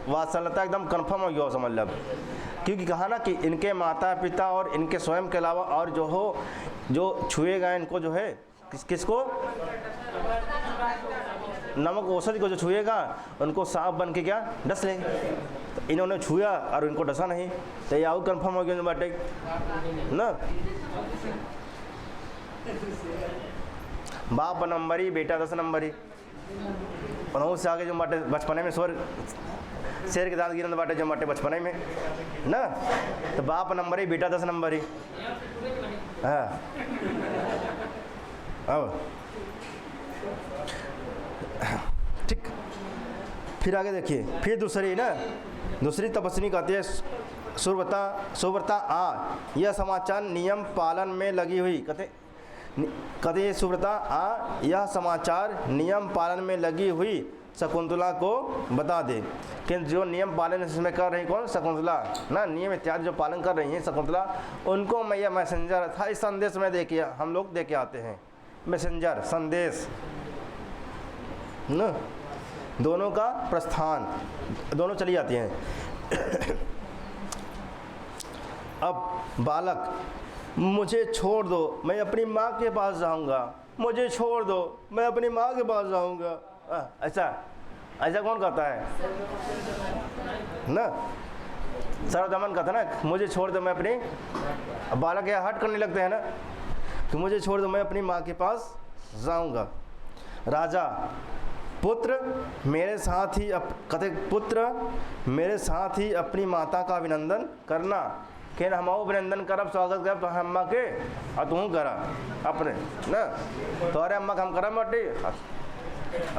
वात्सल्यता एकदम कन्फर्म हो गया, समझ लो। क्योंकि कहा ना कि इनके माता पिता और इनके स्वयं के अलावा और जो हो, जो छुएगा इनको जो है, किसको, नमक औषधि को जो छुएगा उनको सांप बन के क्या डस ले। तो इन्होंने छुआ और इनको डसा नहीं, तो ये कन्फर्म हो गया बाटे ना। बाप नंबरी बेटा 10 नंबरी। और से आगे जो बाटे बचपने में शेर के दांत गिरन बाटे जो बाटे बचपने में ना, तो बाप नंबरी बेटा 10 नंबरी। हाँ, अब ठीक, फिर आगे देखिए, फिर दूसरी ना, दूसरी तपस्विनी कहती है सुव्रता आ, यह समाचार नियम पालन में लगी हुई। कहते सुव्रता आ, यह समाचार नियम पालन में लगी हुई शकुंतला को बता दे। कि जो नियम पालन इसमें कर रही कौन, शकुंतला ना, नियम इत्यादि जो पालन कर रही हैं शकुंतला, उनको मैं यह मैसेंजर था, इस संदेश में देके हम लोग दे के आते हैं। मैसेंजर संदेश न, दोनों का प्रस्थान, दोनों चली जाती हैं। अब बालक, मुझे छोड़ दो, मैं अपनी माँ के पास जाऊँगा, मुझे छोड़ दो, मैं अपनी माँ के पास जाऊँगा। ऐसा कौन कहता है ना, सरदमन कहता है ना, मुझे छोड़ दो मैं अपनी। बालक या हट करने लगते हैं ना, कि मुझे छोड़ दो मैं अपनी माँ के पास जाऊँगा। राजा, पुत्र मेरे साथ ही कहते पुत्र मेरे साथ ही अपनी माता का अभिनंदन करना। कि हम अभिनंदन करब, स्वागत करब तो अम्मा के, और तू करा अपने ना, तो अरे अम्मा हम करब मटी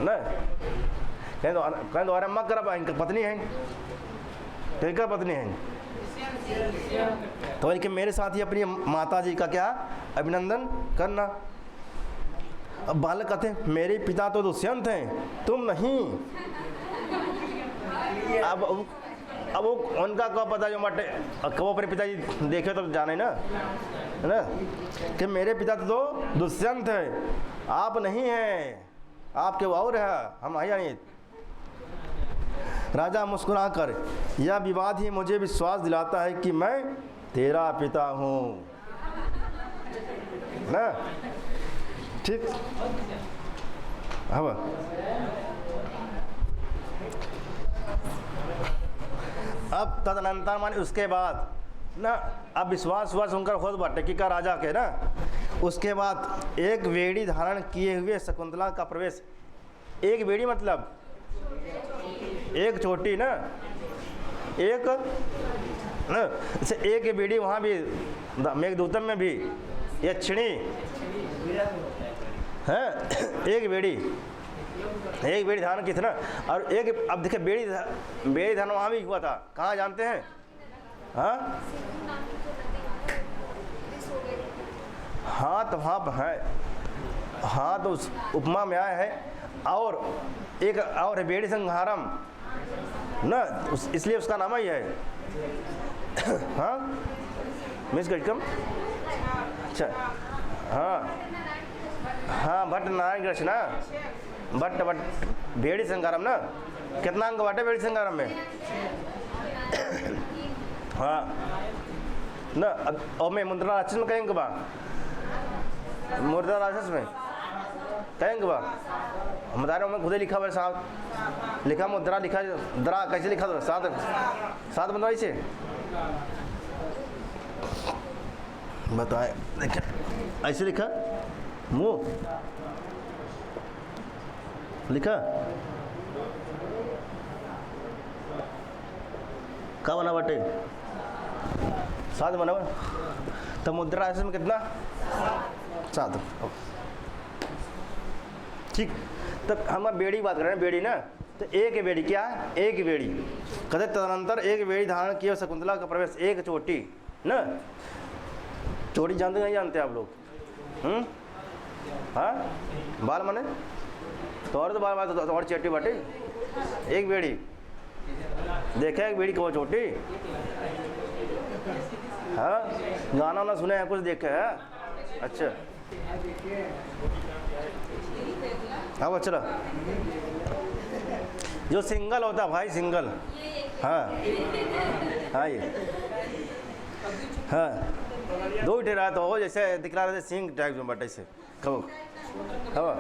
ना, कहें तो अरे अम्मा करब, इनका पत्नी है, ठीक है पत्नी है, तो इनके मेरे साथ ही अपनी माता जी का क्या अभिनंदन करना। अब बालक कहते हैं मेरे पिता तो दुष्यंत हैं, तुम नहीं। अब वो उनका क्या पता, जो मटे कब अपने पिताजी देखे तो जाने ना, है ना, कि मेरे पिता तो दुष्यंत हैं, आप नहीं हैं, आपके और है, हम है नहीं। राजा मुस्कुराकर, यह विवाद ही मुझे विश्वास दिलाता है कि मैं तेरा पिता हूँ ना। ठीक, अब तदनंतर मान उसके बाद ना, अब विश्वास हुआ सुनकर खुद बटकी का राजा के ना, उसके बाद एक वेड़ी धारण किए हुए शकुंतला का प्रवेश। एक वेड़ी मतलब एक छोटी ना, एक ना, जैसे एक वेड़ी वहाँ भी मेघदूतम में भी यक्षिणी है, एक बेड़ी धारण की थी ना। और एक अब देखिए बेड़ी धारण वहाँ भी हुआ था, कहाँ जानते हैं? हाँ हाँ, तो वहाँ पर है, हाँ तो उस उपमा में आया है। और एक और है बेड़ी संहारम ना, इसलिए उसका नाम ही है। हाँ मिस गजकम, अच्छा हाँ हाँ, भट्ट नारायण कृष्ण ना, भट्ट बेड़ी संगारम ना, कितना अंक बाटे बेड़ी संगारम में? हाँ ना, और मैं मुद्रा राक्षस में कहेंगे बा, मुद्रा राक्षस में कहेंगे बा, हम बता रहे हो, मैं खुद ही लिखा हुआ साहब, लिखा मुद्रा लिखा, द्रा कैसे लिखा था? सात मुद्रा से बताए, ऐसे लिखा मुँह लिखा क्या बना बटे 7 बना हुआ। तो मुद्रा आसन में कितना 7। ठीक। तब हम बेड़ी बात कर रहे हैं, बेड़ी ना, तो एक बेड़ी क्या है, एक बेड़ी कहते तदनंतर एक बेड़ी धारण किए शकुंतला का प्रवेश, एक चोटी ना, चोटी जानते नहीं जानते आप लोग? हाँ बाल माने तो और तो बाल बाल तो और चोटी बाटी, एक बेड़ी देखा एक बेड़ी को चोटी। हाँ गाना ना सुने हैं कुछ देखे है। अच्छा हाँ चलो, जो सिंगल होता भाई सिंगल, हाँ हाँ ये हाँ 2 ठेरा तो हो जैसे दिख रहा था सिंग टाइप में बटे से कहो हाँ।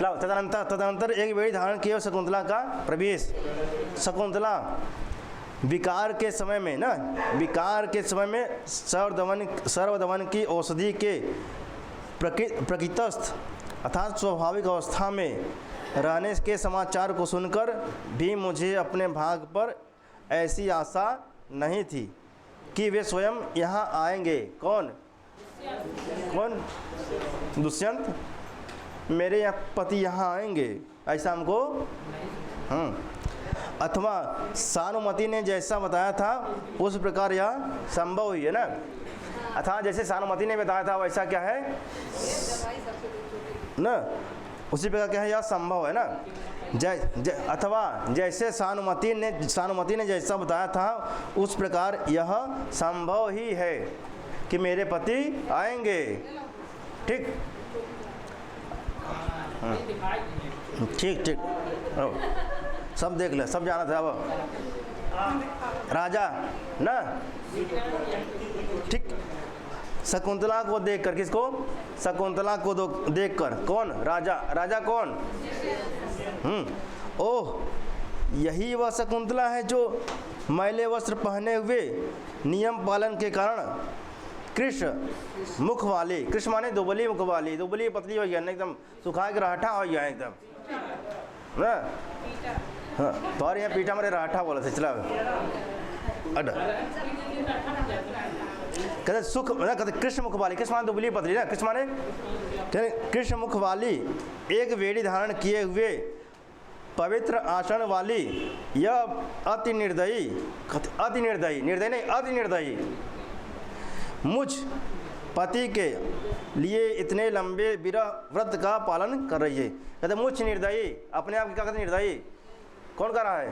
तदनंतर एक बेड़ी धारण किए शकुंतला का प्रवेश। शकुंतला विकार के समय में ना, विकार के समय में सर्वदमन की औषधि के प्रकृतस्थ अर्थात स्वाभाविक अवस्था में रहने के समाचार को सुनकर भी मुझे अपने भाग पर ऐसी आशा नहीं थी कि वे स्वयं यहाँ आएंगे। कौन कौन? दुष्यंत, मेरे यहाँ पति यहाँ आएंगे ऐसा हमको अथवा सानुमति ने जैसा बताया था उस प्रकार यह संभव हुई है ना। अथवा जैसे सानुमति ने बताया था वैसा क्या है ना, उसी प्रकार क्या है यह संभव है ना। अथवा जैसे सानुमति ने जैसा बताया था उस प्रकार यह संभव ही है कि मेरे पति आएंगे। ठीक ठीक ठीक सब देख ले, सब जाना था। अब राजा ना, ठीक, शकुंतला को देखकर, किसको? शकुंतला को देखकर कौन? राजा। राजा कौन? ओह यही वह शकुंतला है जो मैले वस्त्र पहने हुए नियम पालन के कारण कृष्ण मुख वाली, कृष्ण माने दुबली मुख वाली, दुबली पतली हो गया एकदम, सुखा के राठा हो गया एकदम ना। हाँ तो और यहाँ पीठा मेरे राठा बोला था चला अड्डा कहते सुख कहते कृष्ण मुख वाली, कृष्ण माने दुबली पतली ना, कृष्ण माने कृष्ण मुख वाली, एक वेड़ी धारण किए हुए पवित्र आचरण वाली, यह अति निर्दयी, अति निर्दयी, निर्दयी नहीं अति निर्दयी, मुझ पति के लिए इतने लंबे विरह व्रत का पालन कर रही है। कहते मुझ निर्दयी, अपने आप क्या कहते निर्दयी? कौन कर रहा है?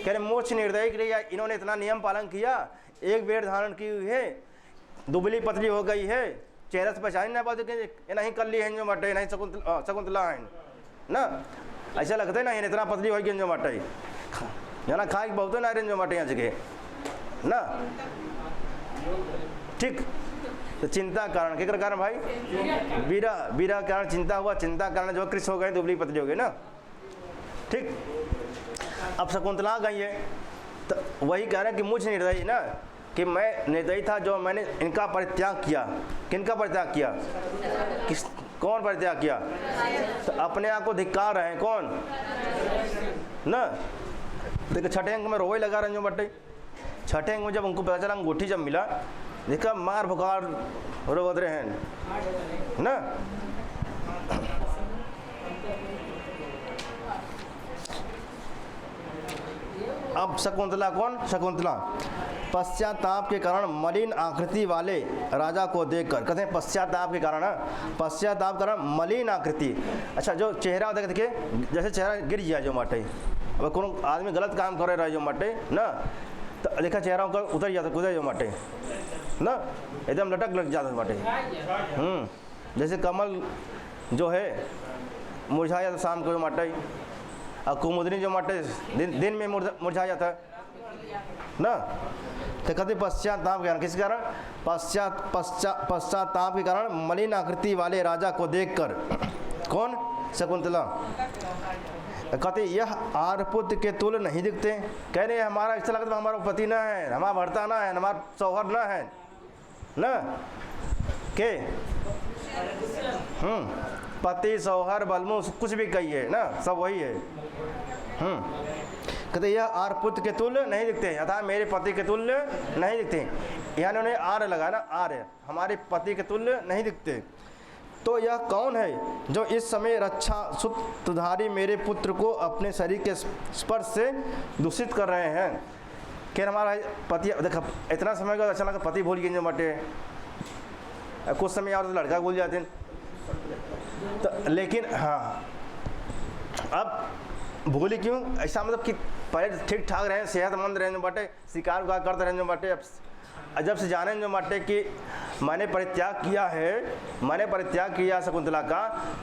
कह रहे मुझ निर्दयी के लिए इन्होंने इतना नियम पालन किया, एक बेड़ धारण की हुई है, दुबली पतली हो गई है, चेहरा से पहचान नहीं पाते कि नहीं कर ली है जो मटे, नहीं शकुंतला है ना, ऐसा लगता है ना इतना पतली हो गई जो मटे जाना खा बहुत ना जो मटे यहाँ जगह ना। ठीक, तो चिंता कारण, क्या कारण भाई? बीरा कारण चिंता हुआ, चिंता कारण जो कृष्ण हो गए, दुबली पतली हो गई ना। ठीक, अब शकुंतला गई है तो वही कह रहे हैं कि मुझ निर्दयी ना, कि मैं निर्दयी था जो मैंने इनका परित्याग किया। किनका परित्याग किया? कौन परित्याग किया? तो अपने आप को धिक्कार रहे हैं कौन ना। देखो छठे अंक में रोए लगा रहे जो बट्टे, छठे अंक में जब उनको पता चला अंगूठी जब मिला, देखा मार भुकार रो बदरे हैं ना। अब शकुंतला कौन? शकुंतला पश्चाताप के कारण मलिन आकृति वाले राजा को देखकर, कहते हैं पश्चाताप के कारण, पश्चाताप कारण मलिन आकृति। अच्छा जो चेहरा होता है देखिए, जैसे चेहरा गिर जाए जो माटे, अब कौन आदमी गलत काम कर रहा है जो माटे ना, तो देखा चेहरा का उतर जाता कुदर जो माटे ना, एकदम लटक लग जाता माटे। जैसे कमल जो है मुरझा जाता शाम को जो माटे, और कुमुदनी जो माटे दिन में मुरझा जाता है ना। तो कहते पश्चाताप के कारण, किस कारण? पश्चाताप के कारण मलिन आकृति वाले राजा को देखकर, कौन? शकुंतला कहते यह आर्यपुत्र के तुल्य नहीं दिखते। कह रहे हमारा ऐसा लगता है हमारा पति ना है, हमारा भर्ता ना है, हमारा शौहर ना है ना। के पति सौहर बलमु कुछ भी कहिए ना, सब वही है। कहते यह आर पुत्र के तुल्य नहीं दिखते, अतः मेरे पति के तुल्य नहीं दिखते। यानी उन्हें आर लगा ना, आर्य हमारे पति के तुल्य नहीं दिखते। तो यह कौन है जो इस समय रक्षा सूत्रधारी मेरे पुत्र को अपने शरीर के स्पर्श से दूषित कर रहे हैं? क्या हमारा पति, देखा इतना समय का अचानक पति भूल गए जो मटे, कुछ समय और तो लड़का भूल जाते हैं। तो लेकिन हाँ, अब भूली क्यों? ऐसा मतलब कि पहले ठीक ठाक रहे, सेहतमंद रहे जो बाटे, शिकार उकार करते रहे जो बाटे। अब जब से जाने जो बाटे कि मैंने परित्याग किया है, मैंने परित्याग किया शकुंतला का,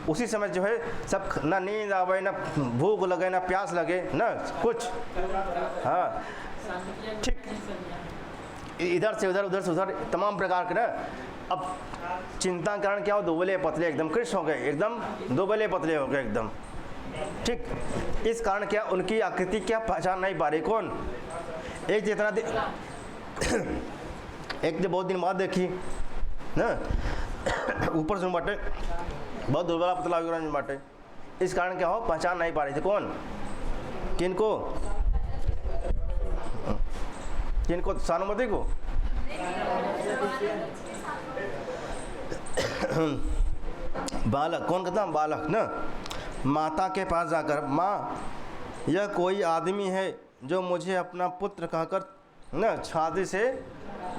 उसी समय जो है सब ना नींद आवे, ना भूख लगे, ना प्यास लगे, ना कुछ। हाँ ठीक, इधर से उधर, उधर से उधर, तमाम प्रकार के ना। अब चिंता के कारण क्या हो, दुबले पतले एकदम कृष्ण हो गए, एकदम दुबले पतले हो गए एकदम। ठीक, इस कारण क्या उनकी आकृति क्या पहचान नहीं पा रही। कौन? एक जितना एक जो बहुत दिन बाद देखी ना, ऊपर से बाटे बहुत दुबला पतला हो गया बाटे। इस कारण क्या हो, पहचान नहीं पा रही थी। कौन? किनको? किनको? सानुमति को। बालक, कौन कहता? बालक ना। माता के पास जाकर, माँ यह कोई आदमी है जो मुझे अपना पुत्र कहकर ना छाती से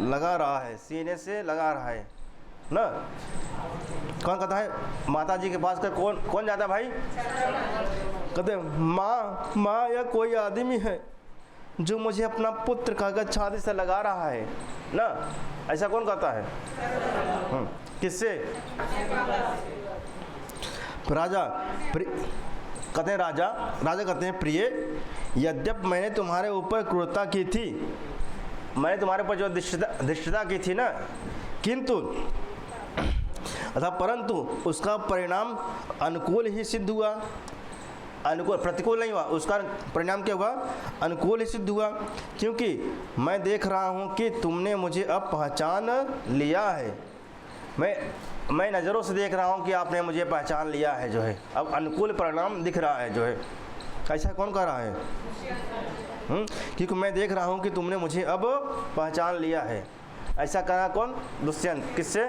लगा रहा है, सीने से लगा रहा है ना। कौन कहता है? माता जी के पास कर कौन कौन जाता है भाई? कहते माँ, माँ यह कोई आदमी है जो मुझे अपना पुत्र कहकर छाती से लगा रहा है ना। ऐसा कौन कहता है? किससे? राजा कहते हैं, राजा कहते हैं प्रिय, यद्यप मैंने तुम्हारे ऊपर क्रूरता की थी, मैंने तुम्हारे ऊपर जो धृष्टता की थी ना, किंतु अथा परंतु उसका परिणाम अनुकूल ही सिद्ध हुआ। अनुकूल, प्रतिकूल नहीं हुआ। उसका परिणाम क्या हुआ? अनुकूल ही सिद्ध हुआ, क्योंकि मैं देख रहा हूँ कि तुमने मुझे अब पहचान लिया है। मैं नज़रों से देख रहा हूँ कि आपने मुझे पहचान लिया है, जो है अब अनुकूल परिणाम दिख रहा है, जो है। ऐसा कौन कह रहा है? क्योंकि मैं देख रहा हूँ कि तुमने मुझे अब पहचान लिया है। ऐसा कहा कौन? दुष्यंत। किससे?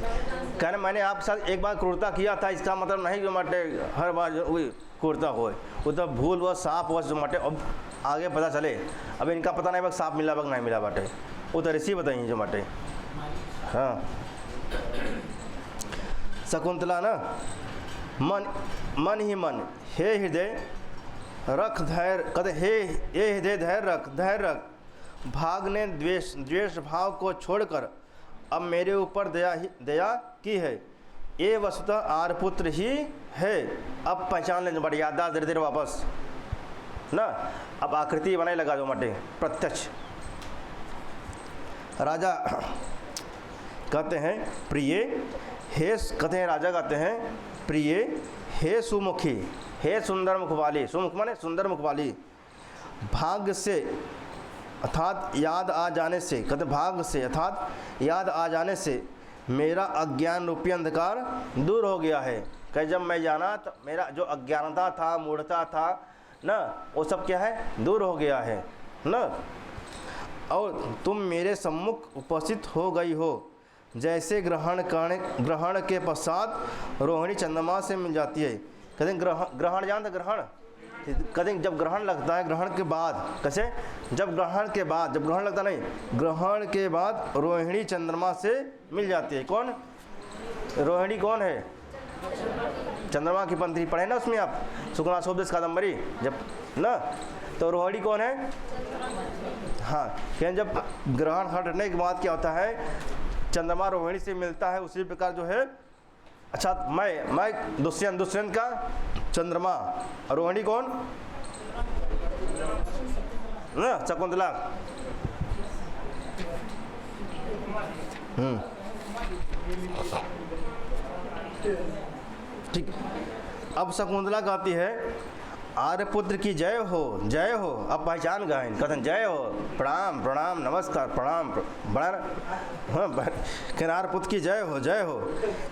कहना मैंने आपके साथ एक बार क्रूरता किया था, इसका मतलब नहीं जो मटे हर बार जो वही क्रूरता हो, वो तो भूल हुआ, साफ हुआ जो मटे। अब आगे पता चले, अब इनका पता नहीं बस साफ मिला बग नहीं मिला बाटे, वो तो ऋषि बताइए जो मटे। हाँ, शकुंतला ना, मन ही मन, हे हृदय रख धैर्य, कहते हे हृदय धैर्य रख, भाग ने द्वेष भाव को छोड़कर अब मेरे ऊपर दया की है। ये वस्तुतः आर्यपुत्र ही है। अब पहचान लेने बड़े याददाश्त धीरे धीरे वापस ना, अब आकृति बनाने लगा जो मटे प्रत्यक्ष। राजा कहते हैं प्रिय, हे कहते हैं राजा कहते हैं प्रिय, हे सुमुखी, हे सुंदर मुख वाली। सुमुख माने सुंदर मुख वाली। भाग्य से अर्थात याद आ जाने से, कहते भाग से अर्थात याद आ जाने से मेरा अज्ञान रूपी अंधकार दूर हो गया है। कह जब मैं जाना तो मेरा जो अज्ञानता था, मूढ़ता था ना, वो सब क्या है? दूर हो गया है ना। और तुम मेरे सम्मुख उपस्थित हो गई हो, जैसे ग्रहण के पश्चात रोहिणी चंद्रमा से मिल जाती है। कहते ग्रहण जानते? ग्रहण कहते जब ग्रहण लगता है, ग्रहण के बाद, कैसे? जब ग्रहण के बाद, जब ग्रहण लगता नहीं, ग्रहण के बाद रोहिणी चंद्रमा से मिल जाती है। कौन? रोहिणी कौन है? चंद्रमा की पंथी पढ़े ना उसमें आप, शुक्लाशोपदेश कादम्बरी जब ना, तो रोहिणी कौन है? हाँ, क्या जब ग्रहण हटने के बाद क्या होता है, चंद्रमा रोहिणी से मिलता है, उसी प्रकार जो है। अच्छा, मैं दुष्यंत का चंद्रमा, रोहिणी कौन? ना शकुंतला। ठीक। अब शकुंतला कहती है आर्यपुत्र की जय हो, जय हो। अब पहचान गए कथन जय हो, प्रणाम प्रणाम नमस्कार प्रणाम बड़ा हाँ कहना आर्यपुत्र की जय हो, जय हो।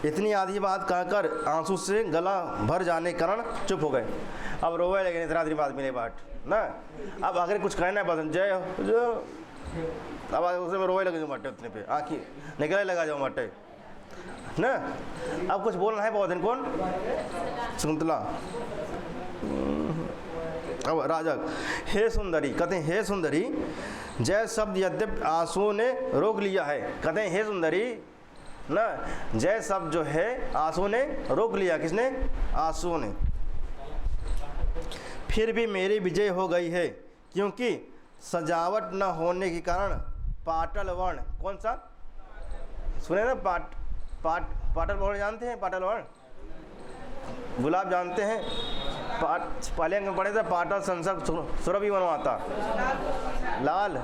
इतनी आधी बात कहकर आंसू से गला भर जाने कारण चुप हो गए। अब रोवे लगे, इतना आधी बात मिले बाट ना। अब अगर कुछ कहना है बस जय हो जो, अब उसमें रोवे लगे जो मटे उतने पे आँखी निकले लगा जाओ मटे ना। अब कुछ बोलना है बहुत दिन कौन शकुंतला। अब राजा हे सुंदरी कहते हैं हे सुंदरी, जय शब्द यद्यप आंसुओं ने रोक लिया है। कहते हैं हे सुंदरी ना, जय शब्द जो है आंसुओं ने रोक लिया। किसने? आंसुओं ने। फिर भी मेरी विजय हो गई है, क्योंकि सजावट न होने के कारण पाटल वर्ण, कौन सा सुने ना, पाटल वर्ण जानते हैं? पाटल वर्ण गुलाब जानते हैं? पहले अंक में पढ़े थे पाटल संसर्ग सुरभि बनवाता लाल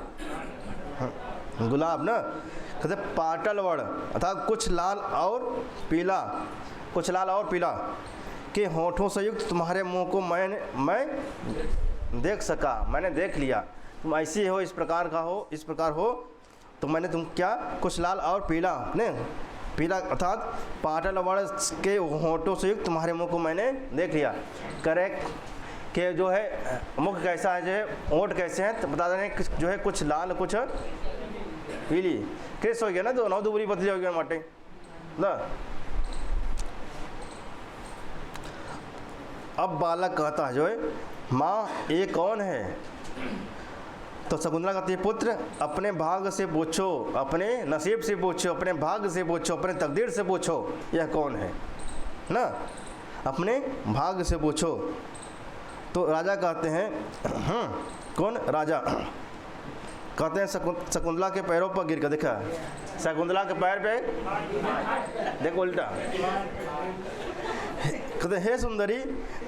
गुलाब ना। कहते पाटल वर्ण अर्थात कुछ लाल और पीला, कुछ लाल और पीला के होठों से युक्त तुम्हारे मुंह को मैं देख सका, मैंने देख लिया। तुम ऐसी हो, इस प्रकार का हो, इस प्रकार हो तो मैंने तुम क्या कुछ लाल और पीला ने, पीला अर्थात पाटल वर्ण के होठों से युक्त तुम्हारे मुंह को मैंने देख लिया। करेक्ट कि जो है मुख कैसा है, जो है होठ कैसे हैं तो बता दें जो है कुछ लाल कुछ पीली। किस हो गया ना, तो नौ दुबरी पतली हो गया माटे ना। अब बालक कहता है जो है माँ ये कौन है? तो शकुंतला कहती है पुत्र अपने भाग से पूछो, अपने नसीब से पूछो, अपने भाग से पूछो, अपने तकदीर से पूछो यह कौन है ना, अपने भाग से पूछो। तो राजा कहते हैं कौन? राजा कहते हैं शकुंतला के पैरों पर गिर कर, देखा शकुंतला के पैर पे देखो उल्टा। कहते हे सुंदरी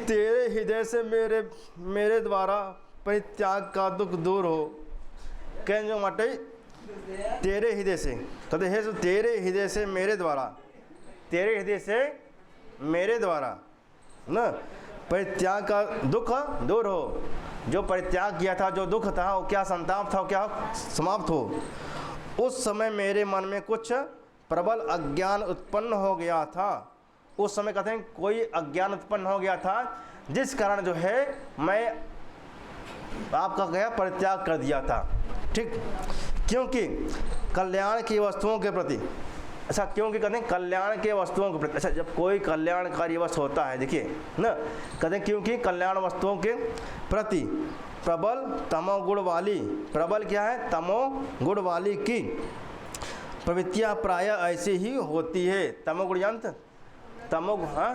तेरे हृदय से मेरे द्वारा परित्याग का दुख दूर हो। कहें जो मटे तेरे हृदय से, कहते हे तेरे हृदय से मेरे द्वारा, तेरे हृदय से मेरे द्वारा ना परित्याग का दुख दूर हो। जो परित्याग किया था, जो दुख था, वो क्या संताप था, वो क्या समाप्त हो। उस समय मेरे मन में कुछ प्रबल अज्ञान उत्पन्न हो गया था। उस समय कहते हैं कोई अज्ञान उत्पन्न हो गया था जिस कारण जो है मैं आपका गया परित्याग कर दिया था। ठीक, क्योंकि कल्याण की वस्तुओं के प्रति, अच्छा क्योंकि कहते हैं कल्याण के वस्तुओं के प्रति, अच्छा जब कोई कल्याणकारी वस्तु होता है देखिए ना, कहते हैं क्योंकि कल्याण वस्तुओं के प्रति प्रबल तमोगुण वाली, प्रबल क्या है? तमोगुण वाली की प्रवृत्तियाँ प्राय ऐसी ही होती है। तमोगुण जानते? तमोगुण, हाँ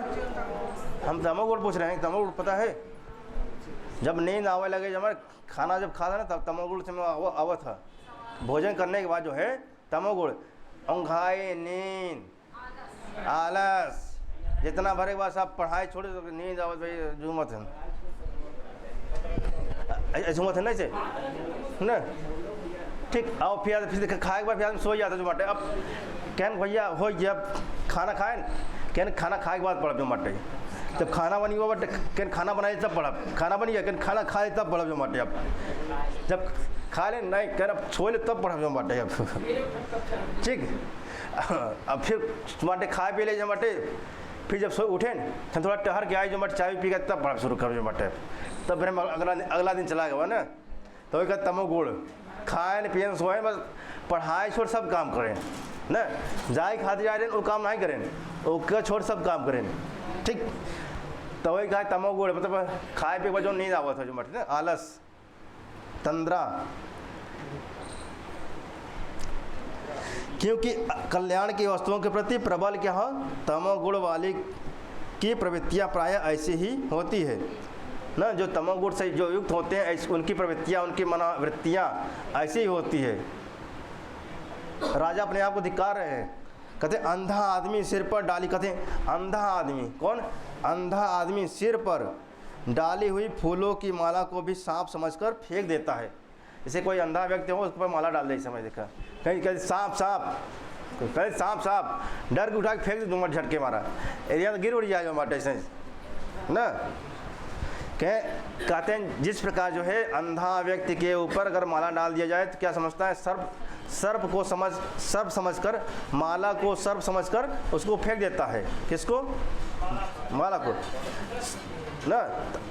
हम तमोगुण पूछ रहे हैं। तमोगुण पता है? जब नींद आवे लगे, जब हमारे खाना जब खाता ना तब तमोगुण से आवा था। भोजन करने के बाद जो है तमोगुण, औंघाई, नींद, आलस, जितना भरे के बाद सब पढ़ाई छोड़े तो नींद आवत भाई झूमत है, झूमत है नहीं से ना। ठीक, और फिर खाए के बाद फिर सो जाता जो मटे। अब कहन भैया हो जब खाना खाए, कहन खाना खाए के बाद पढ़ब जो मटे। जब खाना बनी हुआ बट कहन खाना बनाए तब पढ़ब, खाना बनी गया कहन खाना खाए तब पढ़ब जो मटे। अब जब खा ले नहीं कह अब छोड़ ले तब पढ़ब जो मटे। अब ठीक, अब फिर मटे खाए पी ले जो मटे, फिर जब सो उठे न थोड़ा टहर के आए जो मटे, चाय पी के तब पढ़ब शुरू कर जो मटे। तब फिर अगला दिन चला गया ना। तो वही कहते तमोगुण, खाए न पिए सोए, बस पढ़ाई छोड़ सब काम करें ना। जाए खाते जा रहे वो काम नहीं करें, ओके छोड़ सब काम करें। ठीक, तो वही कहा तमोगुण मतलब खाए पे जो नींद आवा था जो मटे ना, आलस, तंद्रा। क्योंकि कल्याण की वस्तुओं के प्रति प्रबल क्या हो? तमोगुण वाली की प्रवृत्तियाँ प्राय ऐसी ही होती है ना। जो तमोगुण से जो युक्त होते हैं उनकी प्रवृत्तियाँ, उनकी मनोवृत्तियाँ ऐसी ही होती है। राजा अपने आप को धिक्कार रहे हैं। कहते अंधा आदमी सिर पर डाली, कहते अंधा आदमी कौन? अंधा आदमी सिर पर डाली हुई फूलों की माला को भी सांप समझकर फेंक देता है। जैसे कोई अंधा व्यक्ति हो उस पर माला डाल दे, समझ देखा कहीं कहीं सांप सांप, कहीं सांप सांप, डर के उठा के फेंक दे, झटके मारा एरिया तो गिर उड़ जाएगा माटे से ना। कहते हैं जिस प्रकार जो है अंधा व्यक्ति के ऊपर अगर माला डाल दिया जाए तो क्या समझता है, सर्प समझकर, माला को सर्प समझकर उसको फेंक देता है। किसको? माला को ना।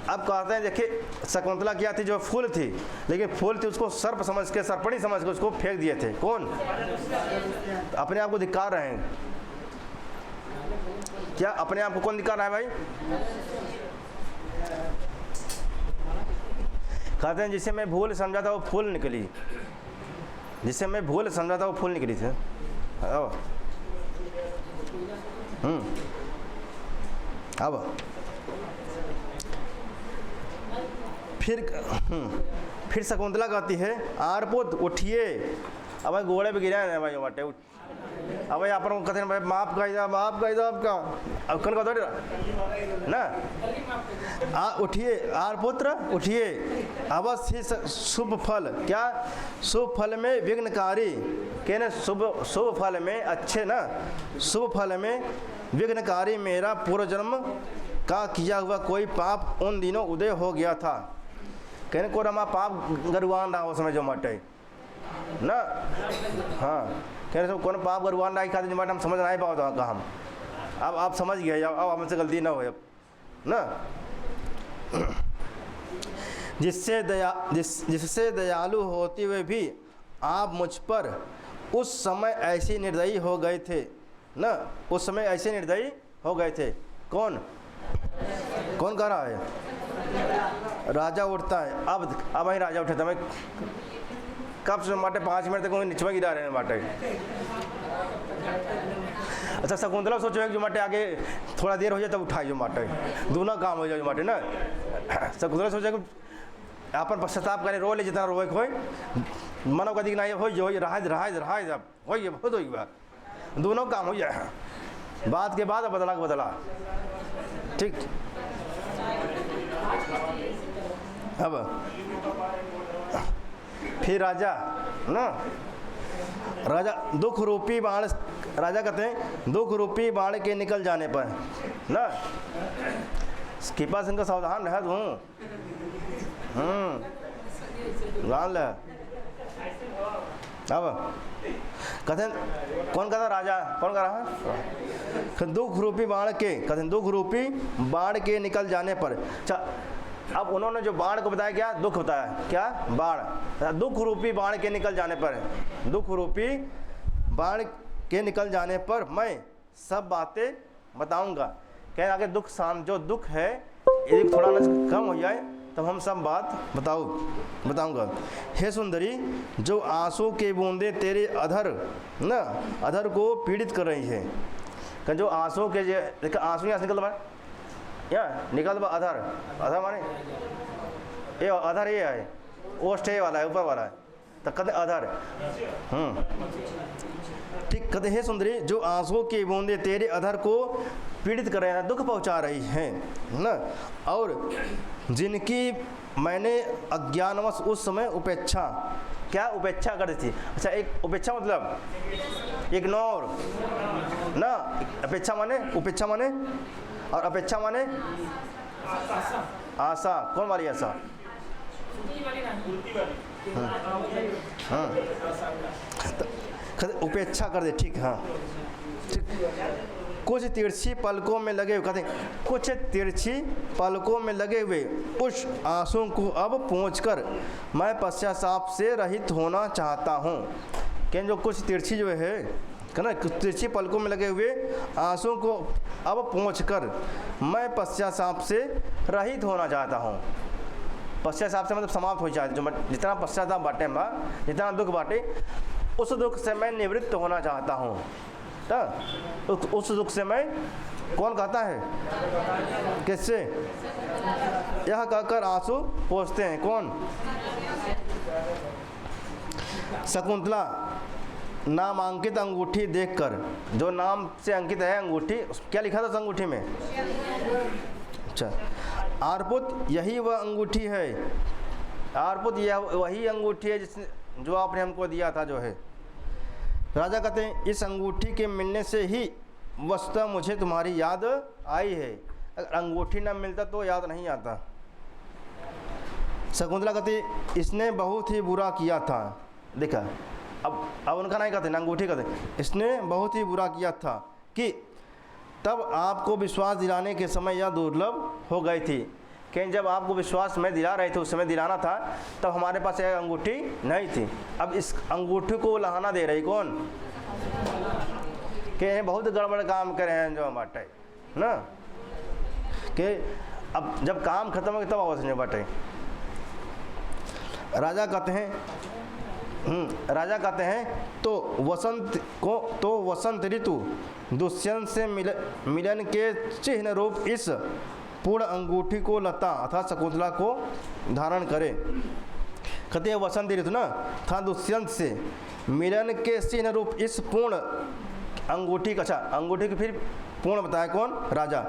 अब कहते हैं देखिए शकुंतला क्या थी, जो फूल थी, लेकिन फूल थी उसको सर्प समझ के, सर्पणी समझ के उसको फेंक दिए थे। कौन? अपने आप को धिक्कार रहे हैं क्या? अपने आप को कौन धिक्कार रहा है भाई? कहते हैं जिसे मैं भूल समझा था वो फूल निकली, जिसे मैं भूल समझा था वो फूल निकली थी। अब फिर शकुंतला कहती है आरपुत उठिए। अब भाई घोड़े पे गिरा है भाई बाटे। अब भाई आप कहते हैं भाई माफ कर दो, माफ कर दो आपका। अब कौन कहते ना उठिए आरपुत्र उठिए, अवश्य शुभ फल। क्या? शुभ फल में विघ्नकारी, कहने शुभ फल में अच्छे ना, शुभ फल में विघ्नकारी मेरा पूर्व जन्म का किया हुआ कोई पाप उन दिनों उदय हो गया था। कहने को रमा पाप गरुआन रहा हो समय जो मटे ना। हाँ कहने से कौन पाप गरुआन रहा खाते जो मटे हम समझ नहीं पाओ तो का हम। अब आप समझ गए, अब हमसे गलती ना हो अब ना। जिससे दयालु होते हुए भी आप मुझ पर उस समय ऐसे निर्दयी हो गए थे ना, उस समय ऐसे निर्दयी हो गए थे। कौन कह रहा है? राजा उठता है। अब वही राजा उठे था। मैं कब से माटे 5 मिनट तक नीचे में गिरा रहे हैं माटे। अच्छा शकुंतला सोचो जो माटे आगे थोड़ा देर हो जाए तब उठाए जो माटे, दोनों काम हो जाए जो माटे ना। शकुंतला सोचे अपन पश्चाताप करे, रो ले जितना रोए खोए, मनो कदी ना हो जो रहा बहुत हो गया, दोनों काम हो जाए। बात के बाद बदला ठीक। अब फिर राजा दुख रूपी बाण, राजा कहते हैं दुख रूपी बाण के निकल जाने पर ना, कृपा सिंह का सावधान रह तू। जान ले। अब कहते कौन कहता? राजा कौन कह रहा है? दुख रूपी बाण के, कहते दुख रूपी बाण के निकल जाने पर। अच्छा अब उन्होंने जो बाण को बताया क्या? दुख बताया। क्या? बाण। दुख रूपी बाण के निकल जाने पर, दुख रूपी बाण के निकल जाने पर मैं सब बातें बताऊंगा। कह आगे दुख जो दुख है यदि थोड़ा न कम हो जाए तब हम सब बात बताऊंगा। हे सुंदरी, जो आंसू के बूंदे तेरे अधर को पीड़ित कर रही है। जो आंसू के आंसू यहाँ निकल रहा या निकल अधर माने ये अधर ये है, ओष्ठ वाला है, ऊपर वाला है तो कहते अधर। ठीक कहते हे सुंदरी, जो आंसू की बूंदे तेरे अधर को पीड़ित कर रहे हैं, दुख पहुंचा रही हैं ना, और जिनकी मैंने अज्ञानवश उस समय उपेक्षा, क्या उपेक्षा कर दी थी। अच्छा एक उपेक्षा मतलब इग्नोर ना, उपेक्षा माने और अपेक्षा माने आशा। कौन वाली आशा? उपेक्षा कर दे। ठीक हाँ ठीक। कुछ तिरछी पलकों में लगे हुए, कहते कुछ तिरछी पलकों में लगे हुए उस आंसू को अब पहुँचकर मैं पश्चाताप से रहित होना चाहता हूँ। क्या जो कुछ तिरछी जो है ना, तिरछी पलकों में लगे हुए आंसू को अब पहुँचकर मैं पश्चाताप से रहित होना चाहता हूँ। पश्चाताप से मतलब समाप्त हो जाए, जो जितना पश्चाताप बांटे, जितना दुख बांटे, उस दुख से मैं निवृत्त होना चाहता हूँ। तो उस दुख से मैं, कौन कहता है किससे? यह कहकर आंसू पोंछते हैं। कौन? शकुंतला नामांकित अंगूठी देखकर, जो नाम से अंकित है अंगूठी, क्या लिखा था उस अंगूठी में? अच्छा आरपुत यही वह अंगूठी है, आरपुत यह वही अंगूठी है जिसने जो आपने हमको दिया था जो है। राजा कहते हैं इस अंगूठी के मिलने से ही वस्तुतः मुझे तुम्हारी याद आई है। अगर अंगूठी न मिलता तो याद नहीं आता शकुंतला कहती इसने बहुत ही बुरा किया था। देखा, अब उनका नहीं कहते ना, अंगूठी कहते इसने बहुत ही बुरा किया था कि तब आपको विश्वास दिलाने के समय यह दुर्लभ हो गई थी। कि जब आपको विश्वास में दिला रहे थे, उस समय दिलाना था, तब हमारे पास यह अंगूठी नहीं थी। अब इस अंगूठी को लहाना दे रही कौन? कि बहुत गड़बड़ काम करे हैं जो बाटे ना, कि अब जब काम खत्म हो तब आवाज़ नहीं बाटे। राजा कहते हैं तो वसंत ऋतु दुष्यंत से मिलन के चिन्ह रूप इस पूर्ण अंगूठी को लता अर्थात शकुंतला को धारण करे। कहते हैं वसंत ऋतु ना था दुष्यंत से मिलन के चिन्ह रूप इस पूर्ण अंगूठी का, अच्छा अंगूठी की फिर पूर्ण बताया कौन? राजा।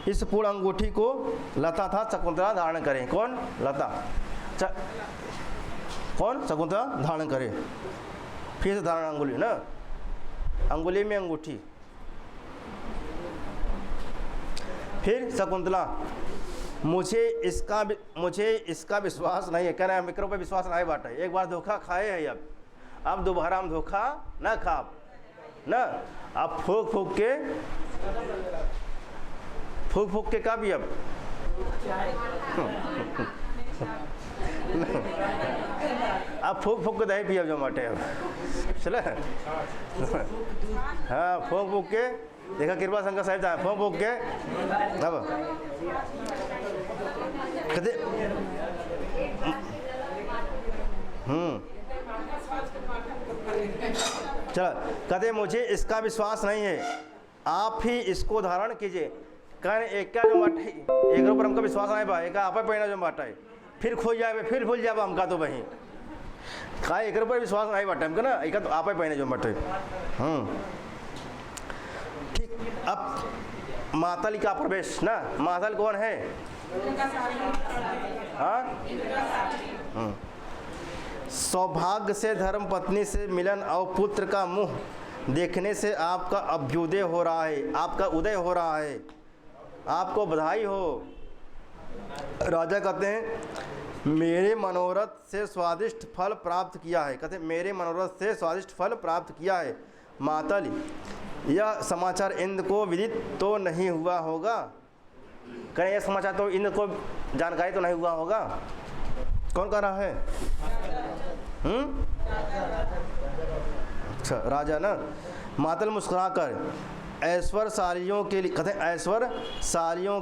इस पूर्ण अंगूठी को लता था शकुंतला धारण करे। कौन? लता। कौन? शकुंतला धारण करे। फिर से धारण अंगुली ना, अंगुली में अंगूठी। फिर शकुंतला मुझे इसका विश्वास नहीं है। कह रहे हैं मित्रों पे विश्वास नहीं बांटा। एक बार धोखा खाए है, अब दोबारा हम धोखा ना खा ना। अब फूक फूक के का भी अब फूक के दही पिया जो माटे अब चले। हाँ, फूक के देखा कृपा शंकर साहिब था, फूक के अब कहते चलो, कहते मुझे इसका विश्वास नहीं है, आप ही इसको धारण कीजिए। कहें एक क्या जो माटे एक ऊपर हमका विश्वास नहीं पा, एक आप पहना जो माटा है फिर खो जाए, फिर भूल जाए हमका तो वहीं का एक ऊपर विश्वास नहीं बाटे हमका ना, एक तो आप ही पहने जो माटे। ठीक। अब मातल का प्रवेश ना, मातल कौन है? हाँ, सौभाग्य से धर्म पत्नी से मिलन और पुत्र का मुंह देखने से आपका अभ्युदय हो रहा है, आपका उदय हो रहा है, आपको बधाई हो। राजा कहते हैं मेरे मनोरथ से स्वादिष्ट फल प्राप्त किया है। कहते हैं मेरे मनोरथ से स्वादिष्ट फल प्राप्त किया है मातल, यह समाचार इंद्र को विदित तो नहीं हुआ होगा। कहें यह समाचार तो इंद्र को जानकारी तो नहीं हुआ होगा। कौन कह रहा है? अच्छा, राजा ना। मातल मुस्कुराकर ऐश्वर्यशालियों के लिए, कहते हैं ऐश्वर्यशालियों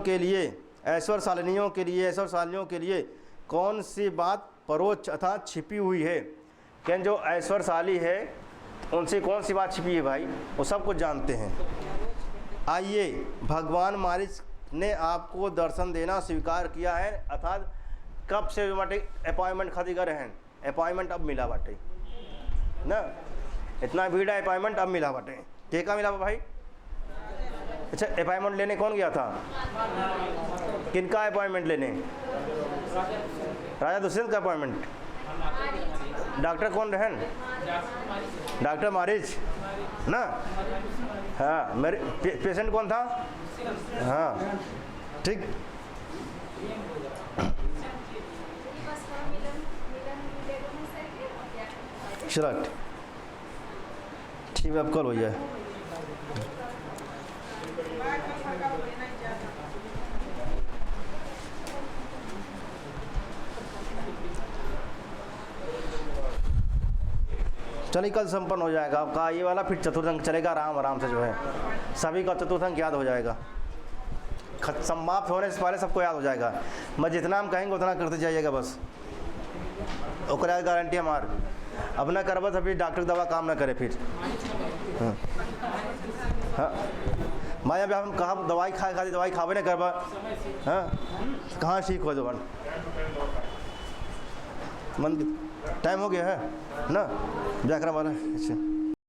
के लिए कौन सी बात परोक्ष अर्थात छिपी हुई है? क्या जो ऐश्वर्यशाली है उनसे कौन सी बात छिपी है भाई? वो सब कुछ जानते हैं। आइए, भगवान मारीच ने आपको दर्शन देना स्वीकार किया है, अर्थात कब से बाटे अपॉइंटमेंट खातिर कर रहे हैं, अपॉइंटमेंट अब मिला बाटे ना, इतना भीड़ है, अपॉइंटमेंट अब मिला बाटे। क्या का मिला भाई? अच्छा, अपॉइंटमेंट लेने कौन गया था? किनका अपॉइंटमेंट लेने? राजा दुष्यंत का अपॉइंटमेंट। डॉक्टर कौन रहन? डॉक्टर मारिच ना। हाँ, मेरे पेशेंट कौन था? हाँ, ठीक। चलो ठीक है, अब कल हो जाए। चलिए कल संपन्न हो जाएगा आपका ये वाला, फिर चतुर्थंक चलेगा आराम से जो है सभी का चतुर्थंक याद हो जाएगा। समाप्त होने से पहले सबको याद हो जाएगा। मैं जितना हम कहेंगे उतना करते जाइएगा बस, ओकरा गारंटी हमार। अब ना करबा तो फिर डॉक्टर दवा काम ना करे फिर। हाँ भाई, अभी हम कहाँ दवाई खाए दवाई खावे ना करबा, हाँ कहाँ ठीक हो जवान। मन टाइम हो गया है ना, व्याकरण वाला। अच्छा।